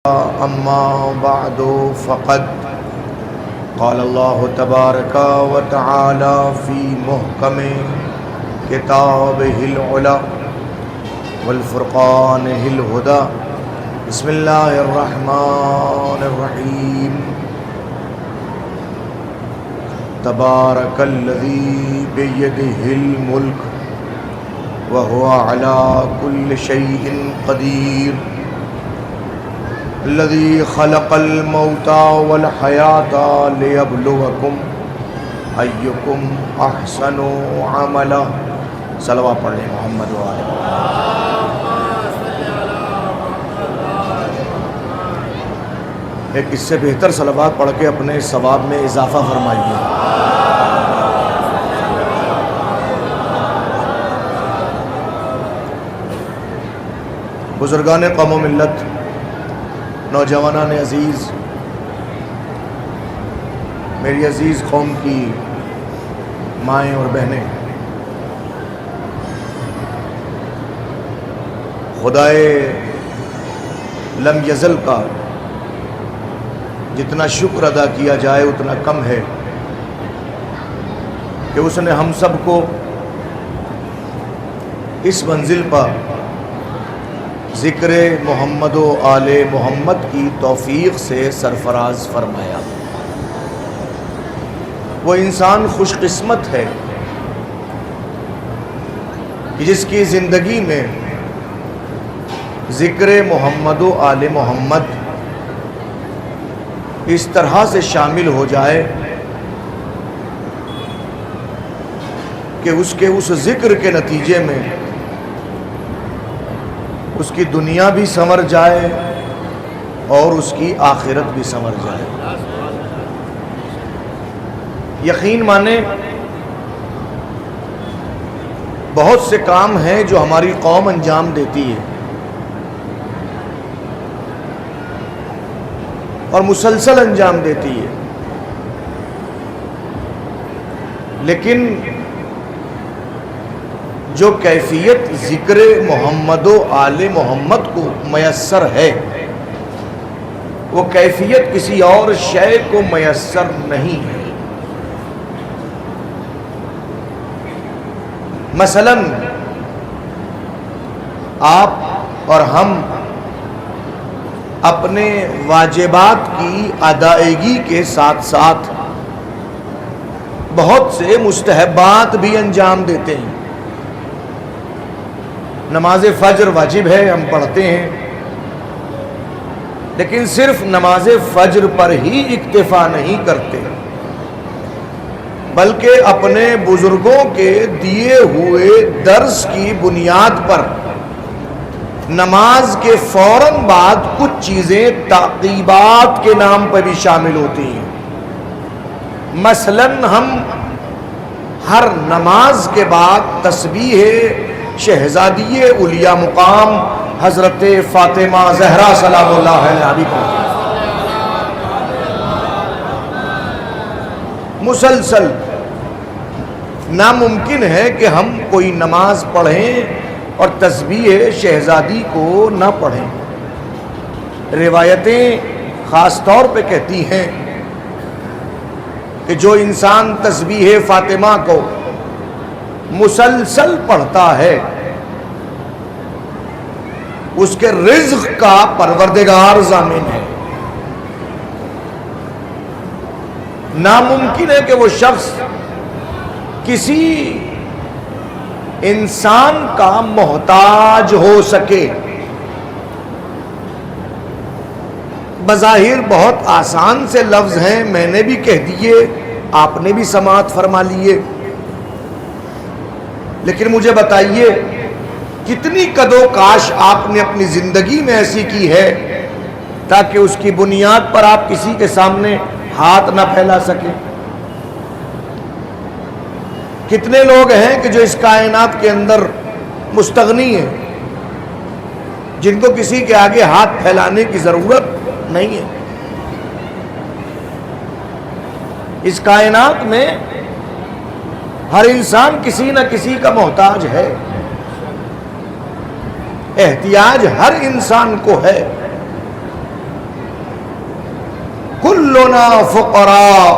أما بعد فقد قال الله تبارك وتعالى في محكم كتابه العلى والفرقانه الهدى بسم الله الرحمن الرحيم تبارك الذي بيده الملك وهو على كل شيء قدير الذي خلق الموت والحياة ليبلوكم أيكم أحسن عملا صلوات پڑھ لیں محمد و آلہ ایک اس سے بہتر صلوات پڑھ کے اپنے ثواب میں اضافہ فرمائیے. بزرگان قوم و ملت، نوجوانان عزیز، میری عزیز قوم کی مائیں اور بہنیں، خدائے لم یزل کا جتنا شکر ادا کیا جائے اتنا کم ہے کہ اس نے ہم سب کو اس منزل پر ذکر محمد و آل محمد کی توفیق سے سرفراز فرمایا. وہ انسان خوش قسمت ہے کہ جس کی زندگی میں ذکر محمد و آل محمد اس طرح سے شامل ہو جائے کہ اس کے اس ذکر کے نتیجے میں اس کی دنیا بھی سنور جائے اور اس کی آخرت بھی سنور جائے. یقین مانے بہت سے کام ہیں جو ہماری قوم انجام دیتی ہے اور مسلسل انجام دیتی ہے، لیکن جو کیفیت ذکر محمد و آل محمد کو میسر ہے وہ کیفیت کسی اور شے کو میسر نہیں ہے. مثلا آپ اور ہم اپنے واجبات کی ادائیگی کے ساتھ ساتھ بہت سے مستحبات بھی انجام دیتے ہیں. نماز فجر واجب ہے، ہم پڑھتے ہیں، لیکن صرف نماز فجر پر ہی اکتفا نہیں کرتے بلکہ اپنے بزرگوں کے دیے ہوئے درس کی بنیاد پر نماز کے فوراً بعد کچھ چیزیں تعقیبات کے نام پر بھی شامل ہوتی ہیں. مثلاً ہم ہر نماز کے بعد تسبیح شہزادی اولیاء مقام حضرت فاطمہ زہرا سلام اللہ علیہا بھی پڑھتے ہیں. مسلسل ناممکن ہے کہ ہم کوئی نماز پڑھیں اور تسبیح شہزادی کو نہ پڑھیں. روایتیں خاص طور پہ کہتی ہیں کہ جو انسان تسبیح فاطمہ کو مسلسل پڑھتا ہے اس کے رزق کا پروردگار ضامن ہے. ناممکن ہے کہ وہ شخص کسی انسان کا محتاج ہو سکے. بظاہر بہت آسان سے لفظ ہیں، میں نے بھی کہہ دیے، آپ نے بھی سماعت فرما لیے، لیکن مجھے بتائیے کتنی قد و کاش آپ نے اپنی زندگی میں ایسی کی ہے تاکہ اس کی بنیاد پر آپ کسی کے سامنے ہاتھ نہ پھیلا سکیں. کتنے لوگ ہیں کہ جو اس کائنات کے اندر مستغنی ہیں، جن کو کسی کے آگے ہاتھ پھیلانے کی ضرورت نہیں ہے. اس کائنات میں ہر انسان کسی نہ کسی کا محتاج ہے. احتیاج ہر انسان کو ہے، کلنا فقراء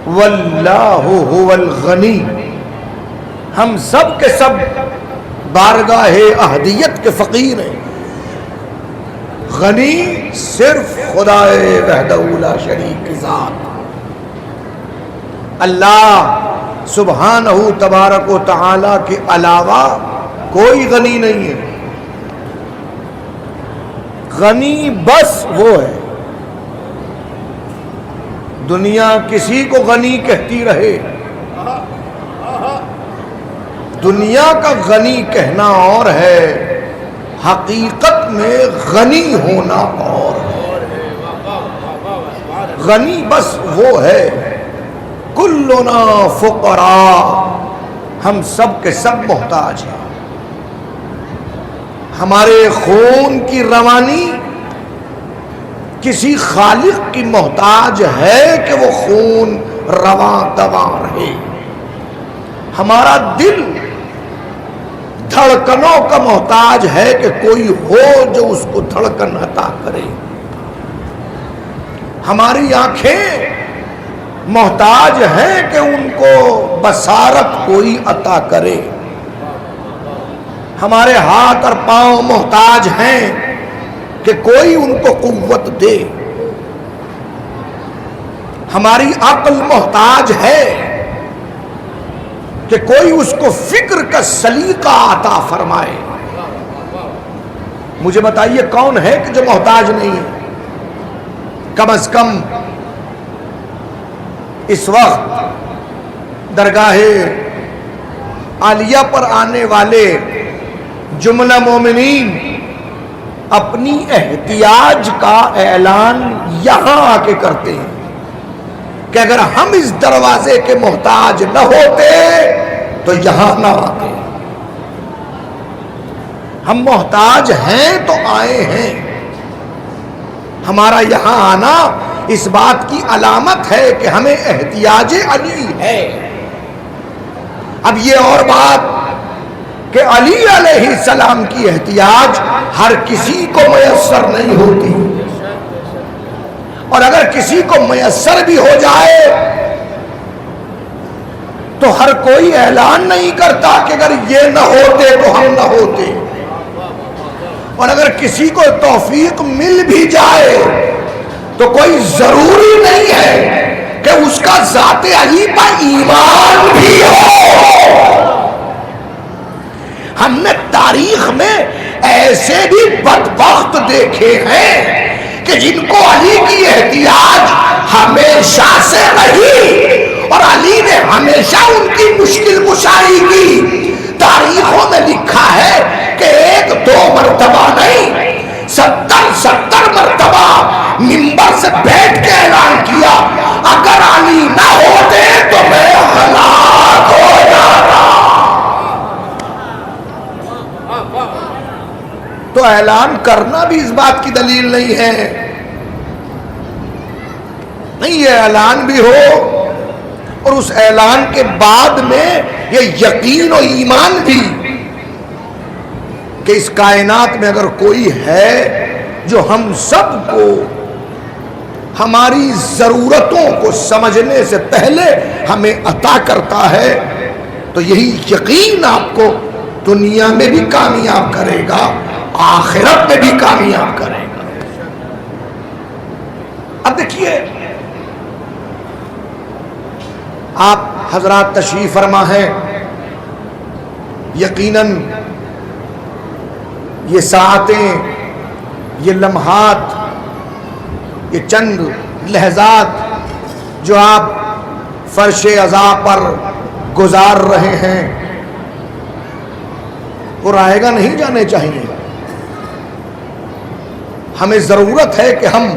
واللہ هو الغنی، ہم سب کے سب بارگاہ احدیت کے فقیر ہیں، غنی صرف خدا وحدہ لا شریک کی ذات۔ اللہ سبحانہ تبارک و تعالی کے علاوہ کوئی غنی نہیں ہے، غنی بس وہ ہے۔ دنیا کسی کو غنی کہتی رہے، دنیا کا غنی کہنا اور ہے، حقیقت میں غنی ہونا اور ہے۔ غنی بس وہ ہے، کلنا فقراء، ہم سب کے سب محتاج ہیں۔ ہمارے خون کی روانی کسی خالق کی محتاج ہے کہ وہ خون رواں دواں رہے۔ ہمارا دل دھڑکنوں کا محتاج ہے کہ کوئی ہو جو اس کو دھڑکن عطا کرے۔ ہماری آنکھیں محتاج ہیں کہ ان کو بصارت کوئی عطا کرے۔ ہمارے ہاتھ اور پاؤں محتاج ہیں کہ کوئی ان کو قوت دے۔ ہماری عقل محتاج ہے کہ کوئی اس کو فکر کا سلیقہ عطا فرمائے۔ مجھے بتائیے کون ہے کہ جو محتاج نہیں ہے؟ کم از کم اس وقت درگاہ عالیہ پر آنے والے جملہ مومنین اپنی احتیاج کا اعلان یہاں آ کے کرتے ہیں کہ اگر ہم اس دروازے کے محتاج نہ ہوتے تو یہاں نہ آتے۔ ہم محتاج ہیں تو آئے ہیں۔ ہمارا یہاں آنا اس بات کی علامت ہے کہ ہمیں احتیاج علی ہے۔ اب یہ اور بات کہ علی علیہ السلام کی احتیاج ہر کسی کو میسر نہیں ہوتی، اور اگر کسی کو میسر بھی ہو جائے تو ہر کوئی اعلان نہیں کرتا کہ اگر یہ نہ ہوتے تو ہم نہ ہوتے، اور اگر کسی کو توفیق مل بھی جائے تو کوئی ضروری نہیں ہے کہ اس کا ذات علی پر ایمان بھی ہو۔ ہم نے تاریخ میں ایسے بھی بدبخت دیکھے ہیں کہ جن کو علی کی احتیاج ہمیشہ سے رہی اور علی نے ہمیشہ ان کی مشکل کشائی کی۔ تاریخوں میں لکھا ہے کہ ایک دو مرتبہ نہیں، 70 مرتبہ منبر سے بیٹھ کے اعلان کیا اگر علی نہ ہوتے تو میں ہلاک ہو جاتا۔ تو اعلان کرنا بھی اس بات کی دلیل نہیں ہے، نہیں، یہ اعلان بھی ہو اور اس اعلان کے بعد میں یہ یقین و ایمان بھی کہ اس کائنات میں اگر کوئی ہے جو ہم سب کو ہماری ضرورتوں کو سمجھنے سے پہلے ہمیں عطا کرتا ہے، تو یہی یقین آپ کو دنیا میں بھی کامیاب کرے گا، آخرت میں بھی کامیاب کرے گا۔ اب دیکھیے، آپ حضرات تشریف فرما ہیں، یقیناً یہ ساعتیں، یہ لمحات، یہ چند لحظات جو آپ فرش عزا پر گزار رہے ہیں وہ رائے گا نہیں جانے چاہیے۔ ہمیں ضرورت ہے کہ ہم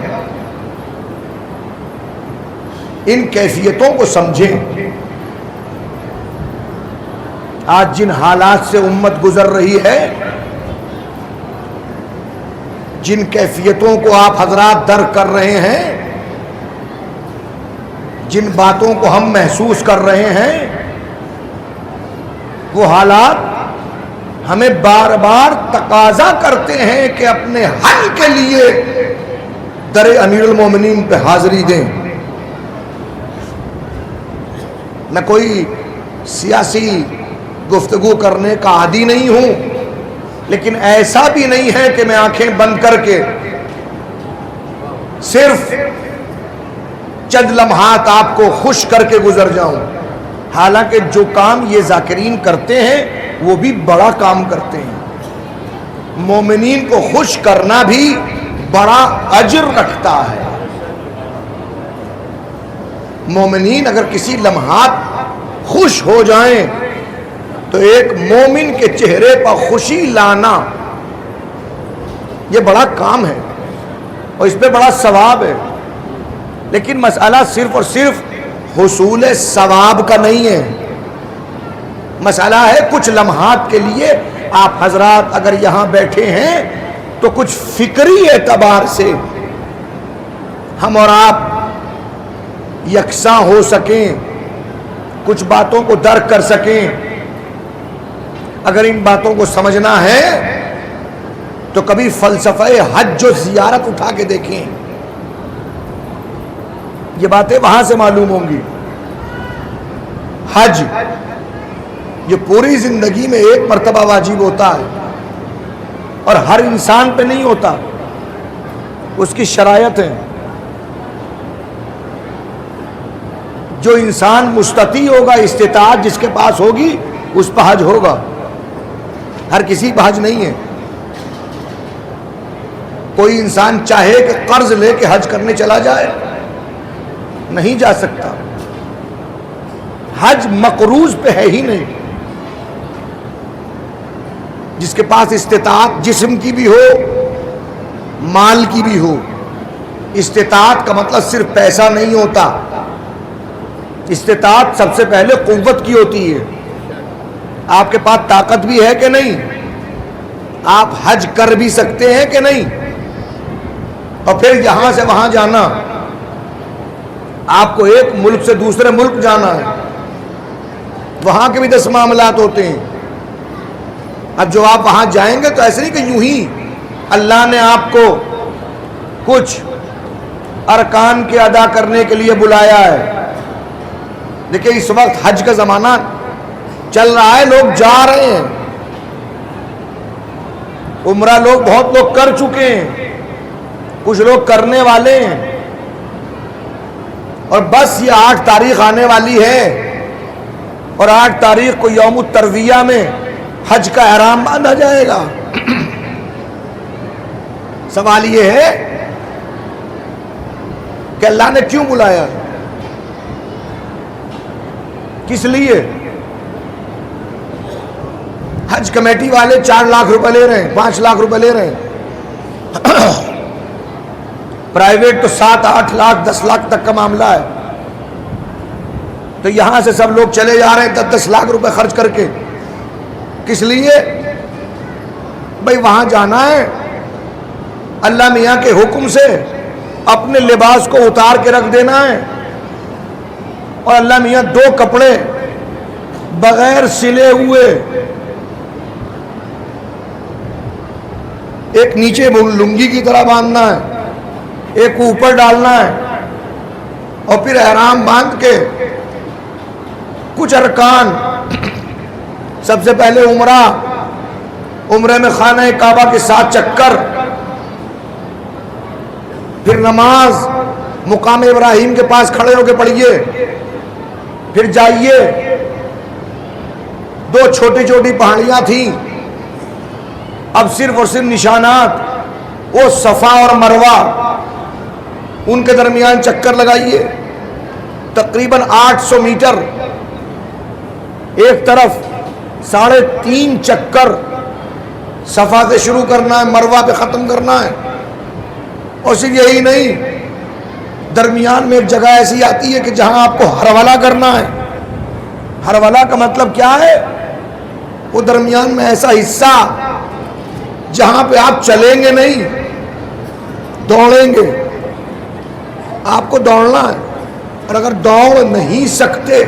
ان کیفیتوں کو سمجھیں۔ آج جن حالات سے امت گزر رہی ہے، جن کیفیتوں کو آپ حضرات درک کر رہے ہیں، جن باتوں کو ہم محسوس کر رہے ہیں، وہ حالات ہمیں بار بار تقاضا کرتے ہیں کہ اپنے حل کے لیے در امیر المومنین پہ حاضری دیں. میں کوئی سیاسی گفتگو کرنے کا عادی نہیں ہوں، لیکن ایسا بھی نہیں ہے کہ میں آنکھیں بند کر کے صرف چند لمحات آپ کو خوش کر کے گزر جاؤں. حالانکہ جو کام یہ ذاکرین کرتے ہیں وہ بھی بڑا کام کرتے ہیں. مومنین کو خوش کرنا بھی بڑا اجر رکھتا ہے. مومنین اگر کسی لمحات خوش ہو جائیں تو ایک مومن کے چہرے پر خوشی لانا یہ بڑا کام ہے اور اس پہ بڑا ثواب ہے. لیکن مسئلہ صرف اور صرف حصول ثواب کا نہیں ہے. مسئلہ ہے کچھ لمحات کے لیے آپ حضرات اگر یہاں بیٹھے ہیں تو کچھ فکری اعتبار سے ہم اور آپ یکساں ہو سکیں، کچھ باتوں کو درک کر سکیں. اگر ان باتوں کو سمجھنا ہے تو کبھی فلسفہ حج و زیارت اٹھا کے دیکھیں، یہ باتیں وہاں سے معلوم ہوں گی. حج یہ پوری زندگی میں ایک مرتبہ واجب ہوتا ہے اور ہر انسان پہ نہیں ہوتا، اس کی شرائط ہے. جو انسان مستطیع ہوگا، استطاعت جس کے پاس ہوگی اس پہ حج ہوگا، ہر کسی پہ حج نہیں ہے. کوئی انسان چاہے کہ قرض لے کے حج کرنے چلا جائے نہیں جا سکتا. حج مقروض پہ ہے ہی نہیں. جس کے پاس استطاعت جسم کی بھی ہو، مال کی بھی ہو. استطاعت کا مطلب صرف پیسہ نہیں ہوتا، استطاعت سب سے پہلے قوت کی ہوتی ہے. آپ کے پاس طاقت بھی ہے کہ نہیں، آپ حج کر بھی سکتے ہیں کہ نہیں، اور پھر یہاں سے وہاں جانا. آپ کو ایک ملک سے دوسرے ملک جانا ہے، وہاں کے بھی 10 معاملات ہوتے ہیں. اب جو آپ وہاں جائیں گے تو ایسے نہیں کہ یوں ہی اللہ نے آپ کو کچھ ارکان کے ادا کرنے کے لیے بلایا ہے. دیکھیں اس وقت حج کا زمانہ چل رہا ہے، لوگ جا رہے ہیں. عمرہ بہت لوگ کر چکے ہیں، کچھ لوگ کرنے والے ہیں، اور بس یہ 8 تاریخ آنے والی ہے اور 8 تاریخ کو یوم الترویہ میں حج کا احرام باندھا جائے گا. سوال یہ ہے کہ اللہ نے کیوں بلایا، کس لیے؟ حج کمیٹی والے 4 لاکھ روپے لے رہے ہیں، 5 لاکھ روپے لے رہے ہیں. پرائیویٹ تو 7 8 لاکھ 10 لاکھ تک کا معاملہ ہے. تو یہاں سے سب لوگ چلے جا رہے ہیں 10 لاکھ روپے خرچ کر کے. کس لیے؟ بھائی وہاں جانا ہے، اللہ میاں کے حکم سے اپنے لباس کو اتار کے رکھ دینا ہے، اور اللہ میاں 2 کپڑے بغیر سلے ہوئے، ایک نیچے لنگی کی طرح باندھنا ہے، ایک اوپر ڈالنا ہے، اور پھر احرام باندھ کے کچھ ارکان. سب سے پہلے عمرے میں خانہ کعبہ کے 7 چکر، پھر نماز مقام ابراہیم کے پاس کھڑے ہو کے پڑھیے، پھر جائیے. 2 چھوٹی چھوٹی پہاڑیاں تھیں، اب صرف اور صرف نشانات، وہ صفا اور مروہ، ان کے درمیان چکر لگائیے. تقریباً 800 میٹر، ایک طرف 3.5 چکر صفا سے شروع کرنا ہے، مروہ پہ ختم کرنا ہے. اور صرف یہی نہیں، درمیان میں ایک جگہ ایسی آتی ہے کہ جہاں آپ کو ہرولہ کرنا ہے. ہرولہ کا مطلب کیا ہے؟ وہ درمیان میں ایسا حصہ جہاں پہ آپ چلیں گے نہیں، دوڑیں گے. آپ کو دوڑنا ہے، اور اگر دوڑ نہیں سکتے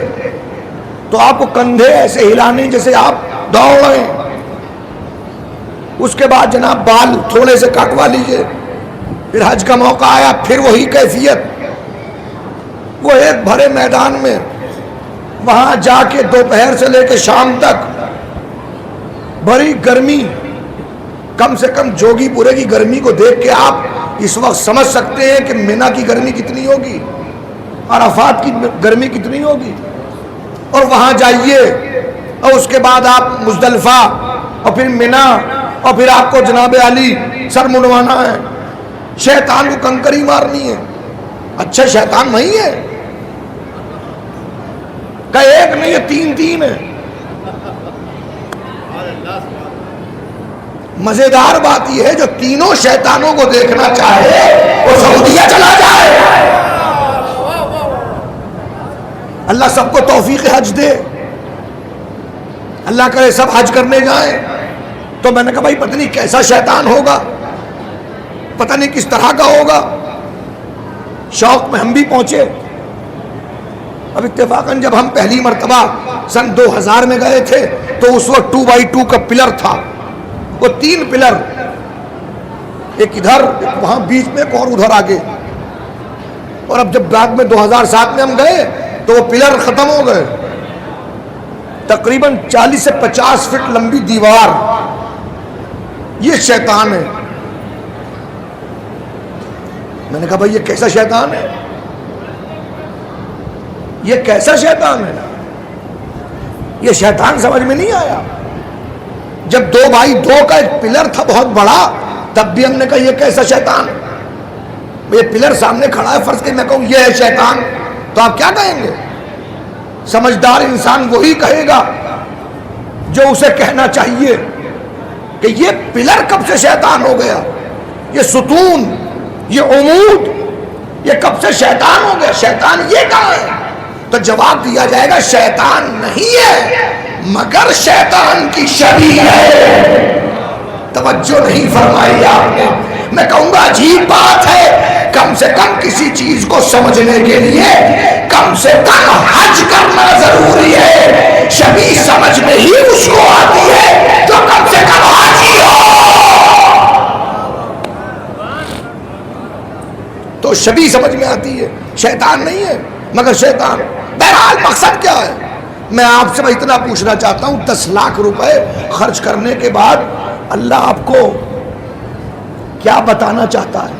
تو آپ کو کندھے ایسے ہلانے جیسے آپ دوڑ رہے ہیں. اس کے بعد جناب بال تھوڑے سے کٹوا لیجئے، پھر حج کا موقع آیا، پھر وہی کیفیت، وہ ایک بھرے میدان میں، وہاں جا کے دوپہر سے لے کے شام تک بڑی گرمی، کم سے کم جوگی پورے کی گرمی کو دیکھ کے آپ اس وقت سمجھ سکتے ہیں کہ مینا کی گرمی کتنی ہوگی، عرفات کی گرمی کتنی ہوگی. اور وہاں جائیے اور اس کے بعد آپ مزدلفہ اور پھر مینا، اور پھر آپ کو جناب علی سر منڈوانا ہے، شیطان کو کنکری مارنی ہے. اچھا شیطان وہی ہے کہ ایک نہیں ہے، تین ہے. مزیدار بات یہ ہے جو تینوں شیطانوں کو دیکھنا چاہے وہ سعودیہ چلا جائے. اللہ سب کو توفیق حج دے، اللہ کرے سب حج کرنے جائیں. تو میں نے کہا بھائی پتہ نہیں کیسا شیطان ہوگا، پتہ نہیں کس طرح کا ہوگا. شوق میں ہم بھی پہنچے. اب اتفاقاً جب ہم پہلی مرتبہ سن 2000 میں گئے تھے تو اس وقت 2x2 کا پلر تھا، وہ 3 پلر، ایک ادھر ایک وہاں بیچ میں ایک اور ادھر آگے. اور اب جب بعد میں 2007 میں ہم گئے تو وہ پلر ختم ہو گئے. تقریباً 40 سے 50 فٹ لمبی دیوار. یہ شیطان ہے. میں نے کہا بھائی یہ کیسا شیطان ہے، یہ کیسا شیطان ہے. یہ شیطان سمجھ میں نہیں آیا. جب 2x2 کا ایک پلر تھا بہت بڑا، تب بھی ہم نے کہا یہ کیسا شیطان. یہ پلر سامنے کھڑا ہے، فرض کہ میں کہوں یہ ہے شیطان تو آپ کیا کہیں گے؟ سمجھدار انسان وہی کہے گا جو اسے کہنا چاہیے کہ یہ پلر کب سے شیطان ہو گیا، یہ ستون، یہ عمود، یہ کب سے شیطان ہو گیا، شیطان یہ کہاں ہے؟ تو جواب دیا جائے گا شیطان نہیں ہے مگر شیطان کی شبیہ ہے. توجہ نہیں فرمائی آپ نے. میں کہوں گا عجیب بات ہے، کم سے کم کسی چیز کو سمجھنے کے لیے کم سے کم حج کرنا ضروری ہے. شبیہ سمجھ میں ہی اس کو آتی ہے تو کم سے کم حج ہی ہو. تو شبیہ سمجھ میں آتی ہے، شیطان نہیں ہے مگر شیطان. بہرحال مقصد کیا ہے؟ میں آپ سے اتنا پوچھنا چاہتا ہوں، 10 لاکھ روپے خرچ کرنے کے بعد اللہ آپ کو کیا بتانا چاہتا ہے،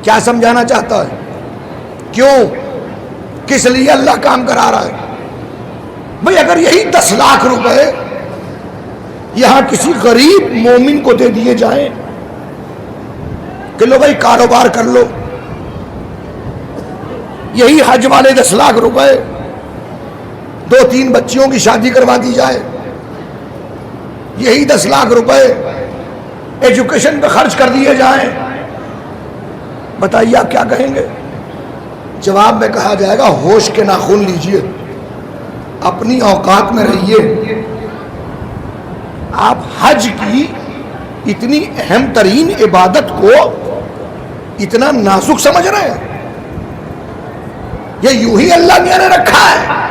کیا سمجھانا چاہتا ہے، کیوں، کس لیے اللہ کام کرا رہا ہے؟ بھئی اگر یہی 10 لاکھ روپے یہاں کسی غریب مومن کو دے دیے جائیں کہ لو بھائی کاروبار کر لو، یہی حج والے 10 لاکھ روپے 2-3 بچیوں کی شادی کروا دی جائے، یہی 10 لاکھ روپے ایجوکیشن پہ خرچ کر دیے جائیں، بتائیے آپ کیا کہیں گے؟ جواب میں کہا جائے گا ہوش کے ناخن لیجئے، اپنی اوقات میں رہیے. آپ حج کی اتنی اہم ترین عبادت کو اتنا نازک سمجھ رہے ہیں؟ یہ یوں ہی اللہ میاں نے رکھا ہے.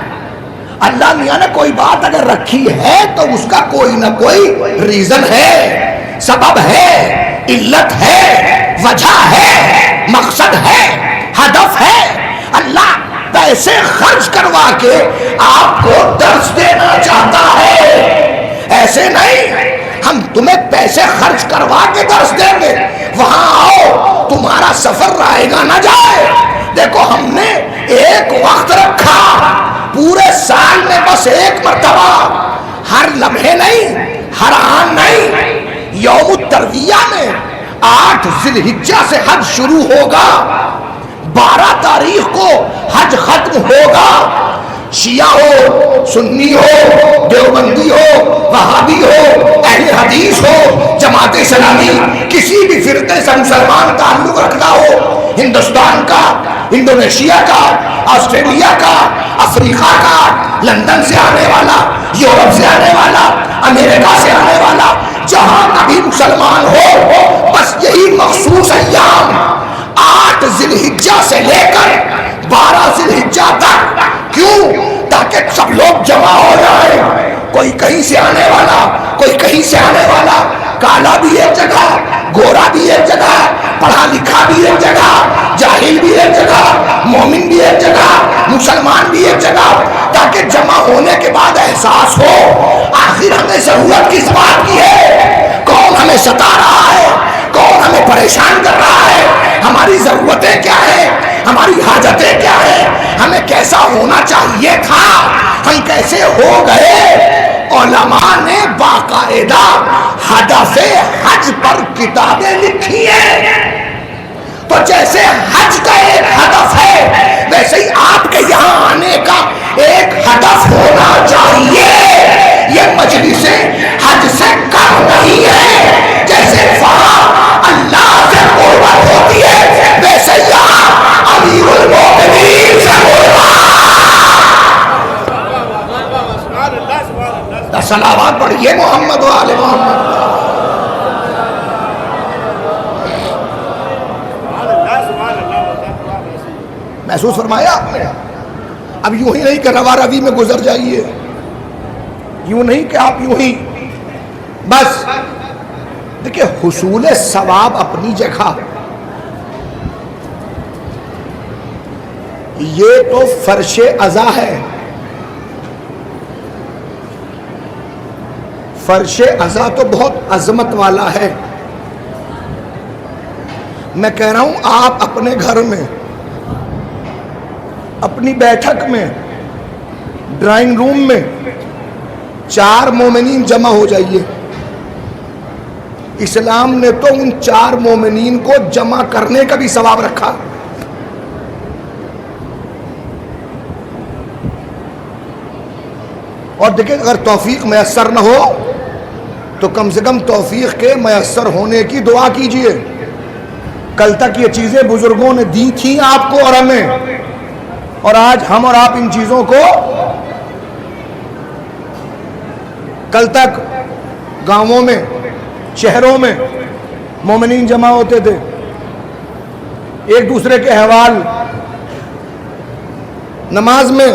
اللہ میاں نے کوئی بات اگر رکھی ہے تو اس کا کوئی نہ کوئی ریزن ہے، سبب ہے، علت ہے، وجہ ہے، مقصد ہے، ہدف ہے. اللہ پیسے خرچ کروا کے آپ کو درس دینا چاہتا ہے. ایسے نہیں ہم تمہیں پیسے خرچ کروا کے درس دیں گے، وہاں آؤ تمہارا سفر رائے گا نہ جائے. دیکھو ہم نے ایک وقت رکھا، پورے سال میں بس ایک مرتبہ، ہر لمحے نہیں، ہر آن نہیں. یوم الترویہ میں 8 ذی الحجہ سے حج شروع ہوگا، 12 تاریخ کو حج ختم ہوگا. شیعہ ہو، سنی ہو، دیوبندی ہو، وہابی ہو، اہل حدیث ہو، جماعت اسلامی، کسی بھی فرقے سے مسلمان تعلق رکھتا ہو، ہندوستان کا، انڈونیشیا کا، آسٹریلیا کا، افریقہ کا، لندن سے آنے والا، یورپ سے آنے والا، امریکہ سے آنے والا، جہاں کبھی مسلمان ہو، بس یہی مخصوص ایام 8 ذی الحجہ سے لے کر 12 ذی الحجہ تک. کیوں؟ تاکہ سب لوگ جمع ہو جائیں، کوئی کہیں سے آنے والا، کوئی کہیں سے آنے والا، کالا بھی ایک جگہ، گورا بھی ایک جگہ، پڑھا لکھا بھی ایک جگہ، جاہل بھی ایک جگہ، مومن بھی ایک جگہ، مسلمان بھی ایک جگہ، تاکہ جمع ہونے کے بعد احساس ہو آخر ہمیں ضرورت کس بات کی ہے، کون ہمیں ستا رہا ہے، کون ہمیں پریشان کر رہا ہے، ہماری ضرورتیں کیا ہیں، ہماری حاجتیں کیا ہیں، ہمیں کیسا ہونا چاہیے تھا، ہم کیسے ہو گئے۔ علماء نے باقاعدہ ہدف حج پر کتابیں لکھی ہیں۔ تو جیسے حج کا ایک ہدف ہے، ویسے ہی آپ کے یہاں آنے کا ایک ہدف ہونا چاہیے۔ یہ مجلس حج سے کم نہیں ہے، جیسے وہاں اللہ سے قربت ہوتی ہے، ویسے یہاں امیر المومنین سے قربت۔ صلوات پڑھیے محمد و آل محمد۔ محسوس فرمایا آپ نے؟ اب یوں ہی نہیں کہ روا روی میں گزر جائیے، یوں نہیں کہ آپ یوں ہی بس۔ دیکھیں حصول ثواب اپنی جگہ، یہ تو فرش عزا ہے، فرش عزا تو بہت عظمت والا ہے۔ میں کہہ رہا ہوں آپ اپنے گھر میں، اپنی بیٹھک میں، ڈرائنگ روم میں 4 مومنین جمع ہو جائیے۔ اسلام نے تو ان 4 مومنین کو جمع کرنے کا بھی ثواب رکھا۔ اور دیکھیں اگر توفیق میسر نہ ہو تو کم سے کم توفیق کے میسر ہونے کی دعا کیجئے۔ کل تک یہ چیزیں بزرگوں نے دی تھیں آپ کو اور ہمیں، اور آج ہم اور آپ ان چیزوں کو، کل تک گاؤں میں، شہروں میں مومنین جمع ہوتے تھے، ایک دوسرے کے احوال، نماز میں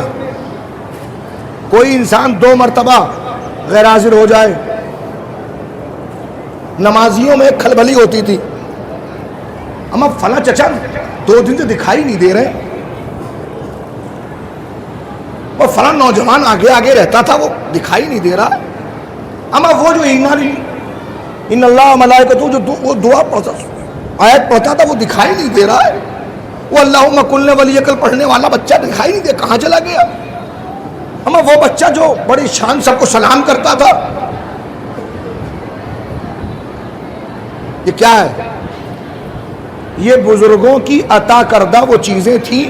کوئی انسان 2 مرتبہ غیر حاضر ہو جائے، نمازیوں میں کھلبلی ہوتی تھی، اما فلاں چچا 2 دن سے دکھائی نہیں دے رہے، اور فلاں نوجوان آگے آگے رہتا تھا وہ دکھائی نہیں دے رہا، اما وہ جو ان اللہ ملائکتہ جو وہ دعا پڑھتا، آیت پڑھتا تھا، وہ دکھائی نہیں دے رہا ہے، وہ اللہم کل ولیک پڑھنے والا بچہ دکھائی نہیں دے، کہاں چلا گیا؟ اما وہ بچہ جو بڑی شان سب کو سلام کرتا تھا، یہ کیا ہے؟ یہ بزرگوں کی عطا کردہ وہ چیزیں تھیں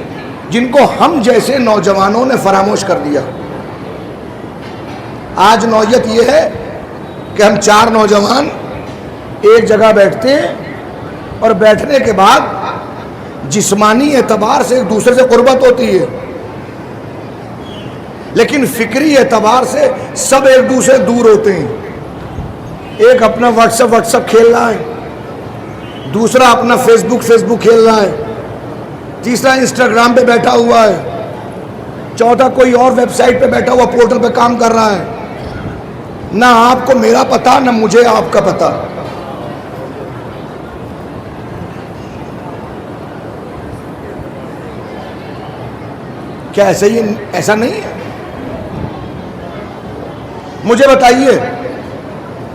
جن کو ہم جیسے نوجوانوں نے فراموش کر دیا۔ آج نوعیت یہ ہے کہ ہم 4 نوجوان ایک جگہ بیٹھتے ہیں اور بیٹھنے کے بعد جسمانی اعتبار سے ایک دوسرے سے قربت ہوتی ہے، لیکن فکری اعتبار سے سب ایک دوسرے دور ہوتے ہیں۔ ایک اپنا واٹس ایپ کھیل رہا ہے، دوسرا اپنا فیس بک کھیل رہا ہے، تیسرا انسٹاگرام پہ بیٹھا ہوا ہے، چوتھا کوئی اور ویب سائٹ پہ بیٹھا ہوا پورٹل پہ کام کر رہا ہے۔ نہ آپ کو میرا پتہ، نہ مجھے آپ کا پتہ۔ کیا ایسا نہیں ہے؟ مجھے بتائیے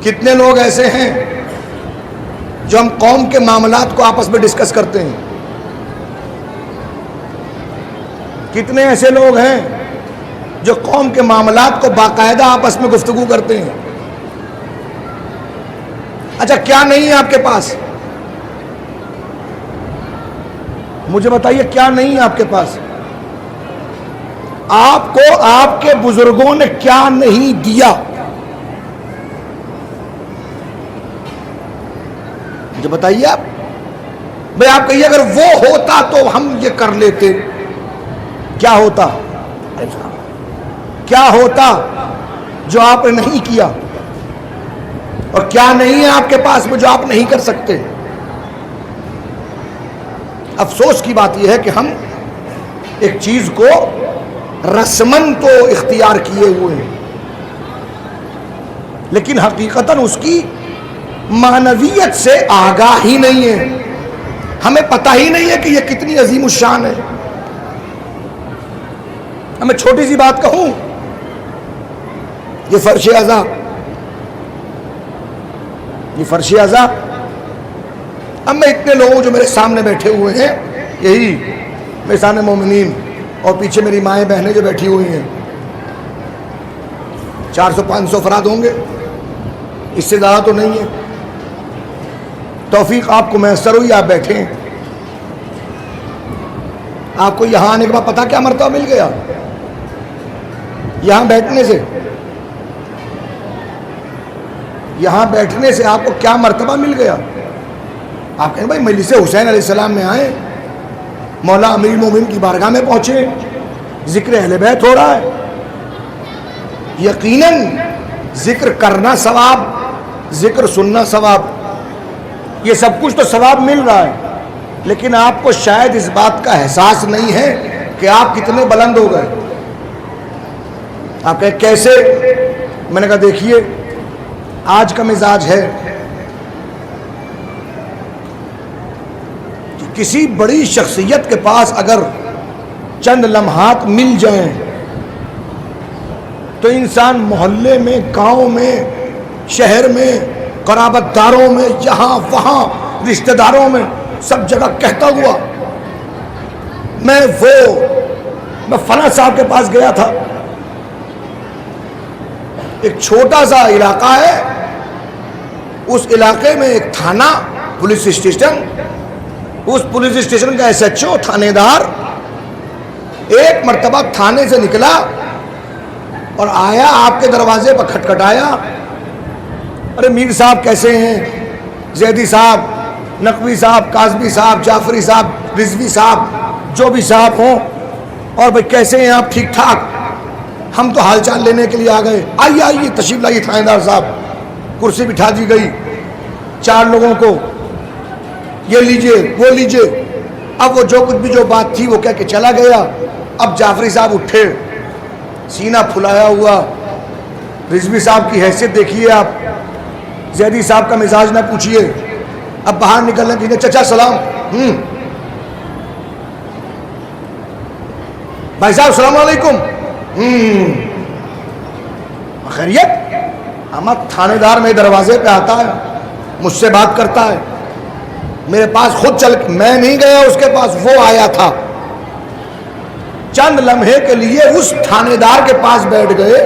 کتنے لوگ ایسے ہیں جو ہم قوم کے معاملات کو آپس میں ڈسکس کرتے ہیں؟ کتنے ایسے لوگ ہیں جو قوم کے معاملات کو باقاعدہ آپس میں گفتگو کرتے ہیں؟ اچھا کیا نہیں ہے آپ کے پاس؟ مجھے بتائیے کیا نہیں ہے آپ کے پاس؟ آپ کو آپ کے بزرگوں نے کیا نہیں دیا؟ مجھے بتائیے آپ، بھئی آپ کہیے اگر وہ ہوتا تو ہم یہ کر لیتے، کیا ہوتا؟ کیا ہوتا جو آپ نے نہیں کیا؟ اور کیا نہیں ہے آپ کے پاس میں جو آپ نہیں کر سکتے؟ افسوس کی بات یہ ہے کہ ہم ایک چیز کو رسمن تو اختیار کیے ہوئے ہیں، لیکن حقیقتاً اس کی معنویت سے آگاہ ہی نہیں ہے. ہمیں پتہ ہی نہیں ہے کہ یہ کتنی عظیم الشان ہے. میں چھوٹی سی بات کہوں، یہ فرش اعضاء، اب میں اتنے لوگوں جو میرے سامنے بیٹھے ہوئے ہیں، یہی میرے سامنے مومنین اور پیچھے میری مائیں بہنیں جو بیٹھی ہوئی ہیں، 400-500 افراد ہوں گے، اس سے زیادہ تو نہیں ہے. توفیق آپ کو میسر ہوئی، آپ بیٹھے ہیں. آپ کو یہاں آنے کے بعد پتہ کیا مرتبہ مل گیا؟ یہاں بیٹھنے سے آپ کو کیا مرتبہ مل گیا؟ آپ کہیں بھائی مجلس حسین علیہ السلام میں آئے، مولا امیر المومنین کی بارگاہ میں پہنچے، ذکر اہل بیت ہو رہا ہے. یقیناً ذکر کرنا ثواب، ذکر سننا ثواب، یہ سب کچھ تو ثواب مل رہا ہے. لیکن آپ کو شاید اس بات کا احساس نہیں ہے کہ آپ کتنے بلند ہو گئے. آپ کہیں کیسے؟ میں نے کہا دیکھیے، آج کا مزاج ہے کہ کسی بڑی شخصیت کے پاس اگر چند لمحات مل جائیں تو انسان محلے میں، گاؤں میں، شہر میں، قرابت داروں میں، یہاں وہاں، رشتہ داروں میں، سب جگہ کہتا ہوا میں فلاں صاحب کے پاس گیا تھا. ایک چھوٹا سا علاقہ ہے، اس علاقے میں ایک تھانہ، پولیس اسٹیشن، اس پولیس اسٹیشن کا SHO تھانے دار ایک مرتبہ تھانے سے نکلا اور آیا، آپ کے دروازے پر کھٹکھٹایا. ارے میر صاحب کیسے ہیں؟ زیدی صاحب، نقوی صاحب، کاظمی صاحب، جعفری صاحب، رضوی صاحب، جو بھی صاحب ہوں، اور بھائی کیسے ہیں آپ؟ ٹھیک ٹھاک. ہم تو حال چال لینے کے لیے آ گئے. آئیے تشریف لائیے تھانے دار صاحب. کرسی بٹھا دی گئی، 4 لوگوں کو، یہ لیجئے وہ لیجئے. اب وہ جو کچھ بھی جو بات تھی وہ کہہ کے چلا گیا. اب جعفری صاحب اٹھے، سینہ پھلایا ہوا. رضوی صاحب کی حیثیت دیکھیے آپ، زیدی صاحب کا مزاج نہ پوچھیے. اب باہر نکلنے کی چچا سلام، بھائی صاحب السلام علیکم، خیریت؟ احمد تھانے دار میرے دروازے پہ آتا ہے، مجھ سے بات کرتا ہے، میرے پاس خود چل، میں نہیں گیا اس کے پاس، وہ آیا تھا. چند لمحے کے لیے اس تھانے دار کے پاس بیٹھ گئے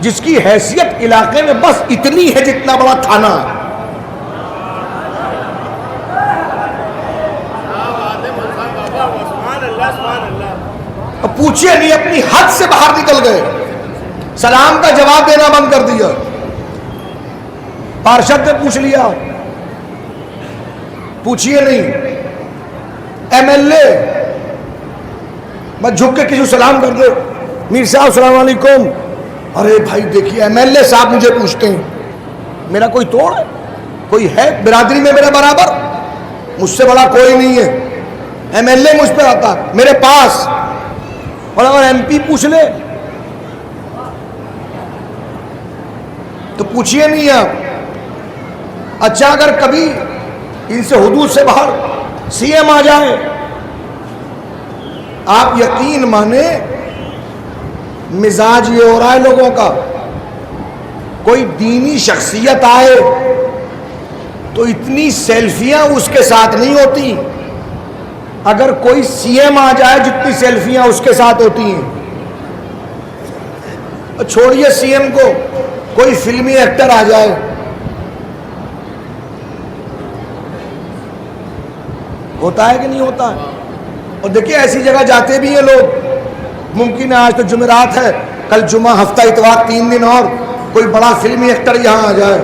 جس کی حیثیت علاقے میں بس اتنی ہے جتنا بڑا تھانہ ہے. پوچھئے نہیں، اپنی حد سے باہر نکل گئے، سلام کا جواب دینا بند کر دیا. پارشد نے پوچھ لیا، پوچھئے نہیں. MLA بس جھک کے کسی کو سلام کر دے، میر صاحب السلام علیکم. ارے بھائی دیکھیے MLA صاحب مجھے پوچھتے ہیں، میرا کوئی توڑ ہے؟ کوئی ہے برادری میں میرے برابر؟ مجھ سے بڑا کوئی نہیں ہے. MLA مجھ پہ آتا میرے پاس، اور اگر MP پوچھ لے تو پوچھئے نہیں آپ. اچھا اگر کبھی ان سے حدود سے باہر CM آ جائے، آپ یقین مانے مزاج یہ ہو رہا ہے لوگوں کا. کوئی دینی شخصیت آئے تو اتنی سیلفیاں اس کے ساتھ نہیں ہوتی، اگر کوئی CM آ جائے جتنی سیلفیاں اس کے ساتھ ہوتی ہیں. چھوڑیے CM کو، کوئی فلمی ایکٹر آ جائے، ہوتا ہے کہ نہیں ہوتا ہے؟ اور دیکھیے ایسی جگہ جاتے بھی ہیں لوگ، ممکن ہے آج تو جمعرات ہے، کل جمعہ، ہفتہ اتوار، 3 دن اور کوئی بڑا فلمی ایکٹر یہاں آ جائے،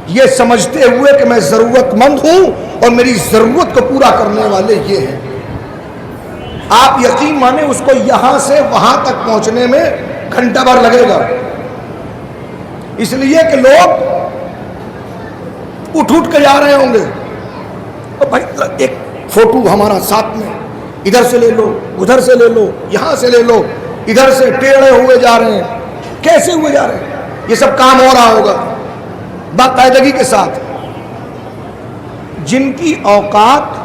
یہ سمجھتے ہوئے کہ میں ضرورت مند ہوں اور میری ضرورت کو پورا کرنے والے یہ ہیں. آپ یقین مانیں اس کو یہاں سے وہاں تک پہنچنے میں گھنٹہ بھر لگے گا، اس لیے کہ لوگ اٹھ کے جا رہے ہوں گے. اور بھائی ایک فوٹو ہمارا ساتھ میں، ادھر سے لے لو، ادھر سے لے لو، یہاں سے لے لو. ادھر سے ٹیڑھے ہوئے جا رہے ہیں. کیسے ہوئے جا رہے ہیں؟ یہ سب کام ہو رہا ہوگا باقاعدگی کے ساتھ. جن کی اوقات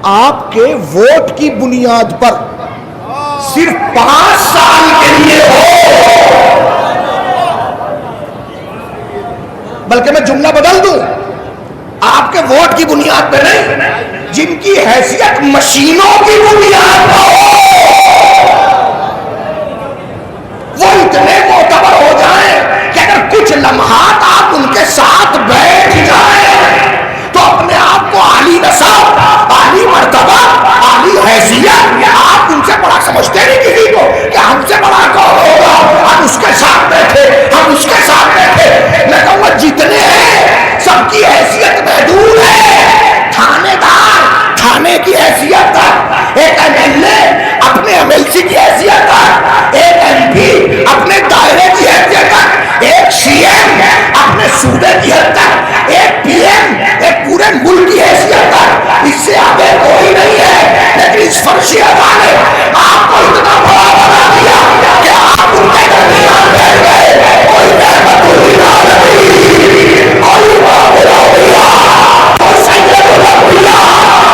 آپ کے ووٹ کی بنیاد پر صرف 5 سال کے لیے ہو، بلکہ میں جملہ بدل دوں، آپ کے ووٹ کی بنیاد پہ نہیں، جن کی حیثیت مشینوں کی بنیاد پر ہو، وہ اتنے معتبر ہو جائیں کہ اگر کچھ لمحات آپ ان کے ساتھ بیٹھ جائیں تو اپنے آپ کو عالی نسب، عالی مرتبہ، عالی حیثیت، آپ ان سے بڑا سمجھتے نہیں کسی کو کہ ہم سے بڑا کون ہوگا، ہم اس کے ساتھ بیٹھے، ہم اس کے ساتھ بیٹھے. میں کہوں گا جتنے ہیں سب کی حیثیت محدود ہے. تھانے دار تھانے کی حیثیت تک، ایک MLA اپنے MLC کی حیثیت تک، ایک MP اپنے دائرے کی حیثیت تک، ایک CM اپنے صوبے کی حد تک، ایک PM ایک پورے ملک کی حیثیت تک. اس سے آگے کوئی نہیں ہے. لیکن اس فرشی ادا نے آپ کو اتنا بڑا بنا دیا کہ آپ ان کے درمیان بیٹھ گئے. کوئی رحمت للعالمین، کوئی باب الاولیاء، کوئی سید الانبیاء،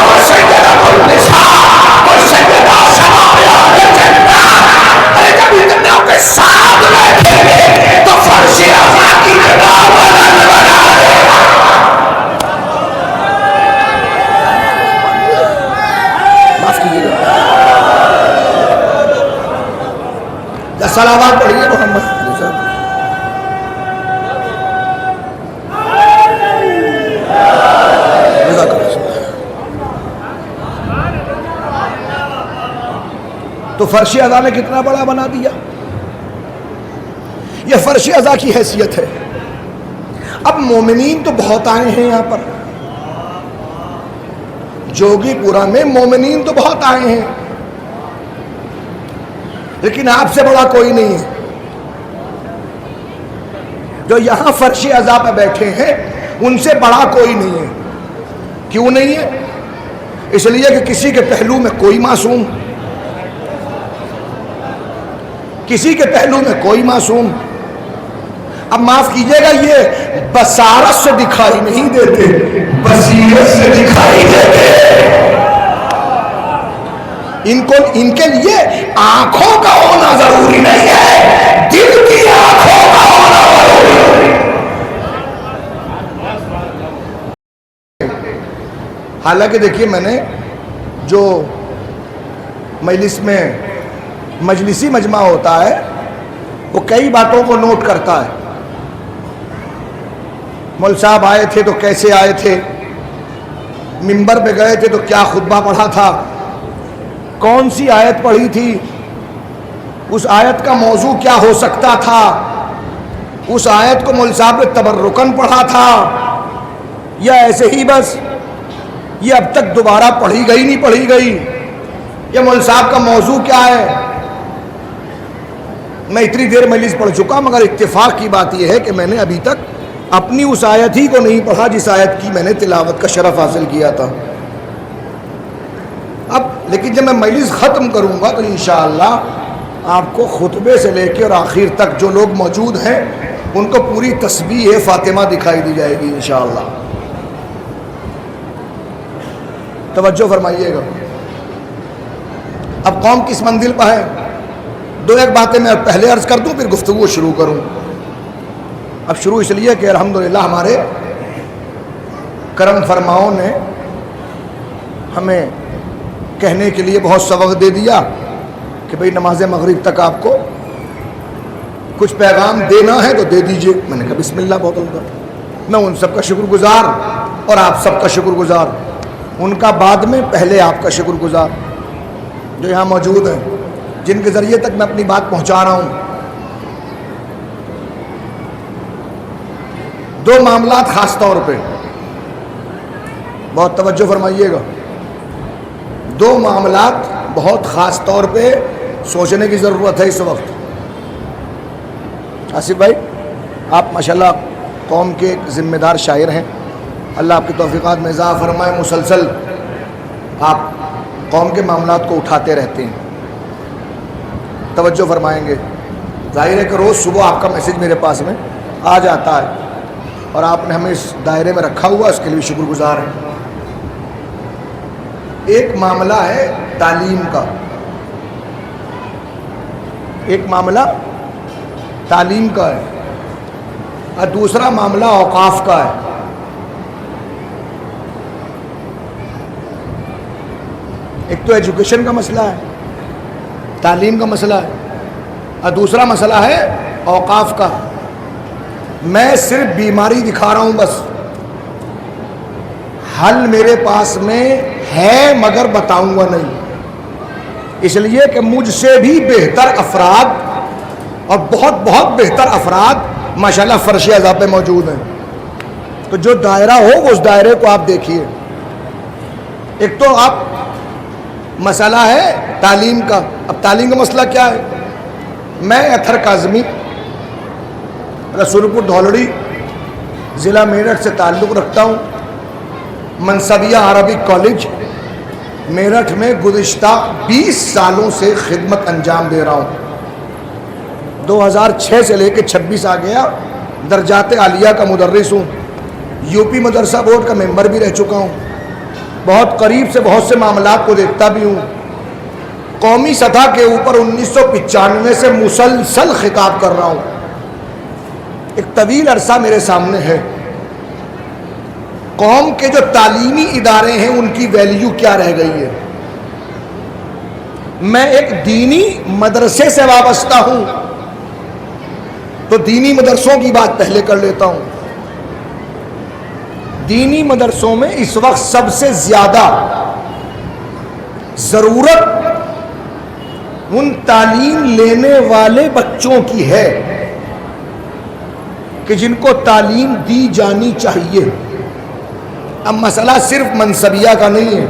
کوئی سیدۃ النساء، کوئی سیدہ شباب اہل جنت. ارے جب اتنوں کے ساتھ بیٹھیں گے تو فرشی ادا کی جگہ بلند بنا دے گا. سلامات پڑھیے محمد. تو فرشی اذا نے کتنا بڑا بنا دیا. یہ فرشی اذا کی حیثیت ہے. اب مومنین تو بہت آئے ہیں یہاں پر، جوگی پورا میں مومنین تو بہت آئے ہیں، لیکن آپ سے بڑا کوئی نہیں ہے. جو یہاں فرشی اذا پہ بیٹھے ہیں ان سے بڑا کوئی نہیں ہے. کیوں نہیں ہے؟ اس لیے کہ کسی کے پہلو میں کوئی معصوم، کسی کے پہلو میں کوئی معصوم. اب معاف کیجئے گا، یہ بصارت سے دکھائی نہیں دیتے، بصیرت سے دکھائی دیتے. ان کے لیے آنکھوں کا ہونا ضروری نہیں ہے، دل کی آنکھوں کا ہونا ضروری ہے. حالانکہ دیکھیے میں نے جو مجلس میں مجلسی مجمع ہوتا ہے وہ کئی باتوں کو نوٹ کرتا ہے. مول صاحب آئے تھے تو کیسے آئے تھے، منبر پہ گئے تھے تو کیا خطبہ پڑھا تھا، کون سی آیت پڑھی تھی، اس آیت کا موضوع کیا ہو سکتا تھا، اس آیت کو مول صاحب نے تبرکن پڑھا تھا یا ایسے ہی بس یہ اب تک دوبارہ پڑھی گئی نہیں پڑھی گئی، یہ مول صاحب کا موضوع کیا ہے. میں اتنی دیر مجلس پڑھ چکا، مگر اتفاق کی بات یہ ہے کہ میں نے ابھی تک اپنی اس آیت ہی کو نہیں پڑھا جس آیت کی میں نے تلاوت کا شرف حاصل کیا تھا. اب لیکن جب میں مجلس ختم کروں گا تو انشاءاللہ آپ کو خطبے سے لے کے اور آخر تک جو لوگ موجود ہیں ان کو پوری تسبیح فاطمہ دکھائی دی جائے گی انشاءاللہ. توجہ فرمائیے گا. اب قوم کس منزل پہ ہے، دو ایک باتیں میں پہلے عرض کر دوں پھر گفتگو شروع کروں. اب شروع اس لیے کہ الحمدللہ ہمارے کرم فرماؤں نے ہمیں کہنے کے لیے بہت سبق دے دیا کہ بھئی نماز مغرب تک آپ کو کچھ پیغام دینا ہے تو دے دیجئے. میں نے کہا بسم اللہ بہت اللہ. میں ان سب کا شکر گزار اور آپ سب کا شکر گزار، ان کا بعد میں پہلے آپ کا شکر گزار جو یہاں موجود ہیں، جن کے ذریعے تک میں اپنی بات پہنچا رہا ہوں. دو معاملات خاص طور پہ بہت توجہ فرمائیے گا، دو معاملات بہت خاص طور پہ سوچنے کی ضرورت ہے اس وقت. آصف بھائی آپ ماشاءاللہ قوم کے ایک ذمہ دار شاعر ہیں، اللہ آپ کی توفیقات میں اضافہ فرمائے. مسلسل آپ قوم کے معاملات کو اٹھاتے رہتے ہیں. توجہ فرمائیں گے. ظاہر ہے کہ روز صبح آپ کا میسج میرے پاس میں آ جاتا ہے اور آپ نے ہمیں اس دائرے میں رکھا ہوا، اس کے لیے شکر گزار ہیں. ایک معاملہ ہے تعلیم کا، ایک معاملہ تعلیم کا ہے اور دوسرا معاملہ اوقاف کا ہے. ایک تو ایجوکیشن کا مسئلہ ہے، تعلیم کا مسئلہ ہے، اور دوسرا مسئلہ ہے اوقاف کا. میں صرف بیماری دکھا رہا ہوں بس، حل میرے پاس میں ہے مگر بتاؤں گا نہیں، اس لیے کہ مجھ سے بھی بہتر افراد اور بہت بہت بہتر افراد ماشاءاللہ فرش اعضاء پہ موجود ہیں. تو جو دائرہ ہو اس دائرے کو آپ دیکھیے. ایک تو آپ مسئلہ ہے تعلیم کا. اب تعلیم کا مسئلہ کیا ہے؟ میں اطہر کاظمی رسول پور دھولڑی ضلع میرٹھ سے تعلق رکھتا ہوں. منصبیہ عربک کالج میرٹھ میں گزشتہ 20 سالوں سے خدمت انجام دے رہا ہوں. 2006 سے لے کے 26 آ گیا درجات عالیہ کا مدرس ہوں. یو پی مدرسہ بورڈ کا ممبر بھی رہ چکا ہوں. بہت قریب سے بہت سے معاملات کو دیکھتا بھی ہوں. قومی سطح کے اوپر 1995 سے مسلسل خطاب کر رہا ہوں. ایک طویل عرصہ میرے سامنے ہے. قوم کے جو تعلیمی ادارے ہیں ان کی ویلیو کیا رہ گئی ہے. میں ایک دینی مدرسے سے وابستہ ہوں تو دینی مدرسوں کی بات پہلے کر لیتا ہوں. دینی مدرسوں میں اس وقت سب سے زیادہ ضرورت ان تعلیم لینے والے بچوں کی ہے کہ جن کو تعلیم دی جانی چاہیے. اب مسئلہ صرف منصبیہ کا نہیں ہے،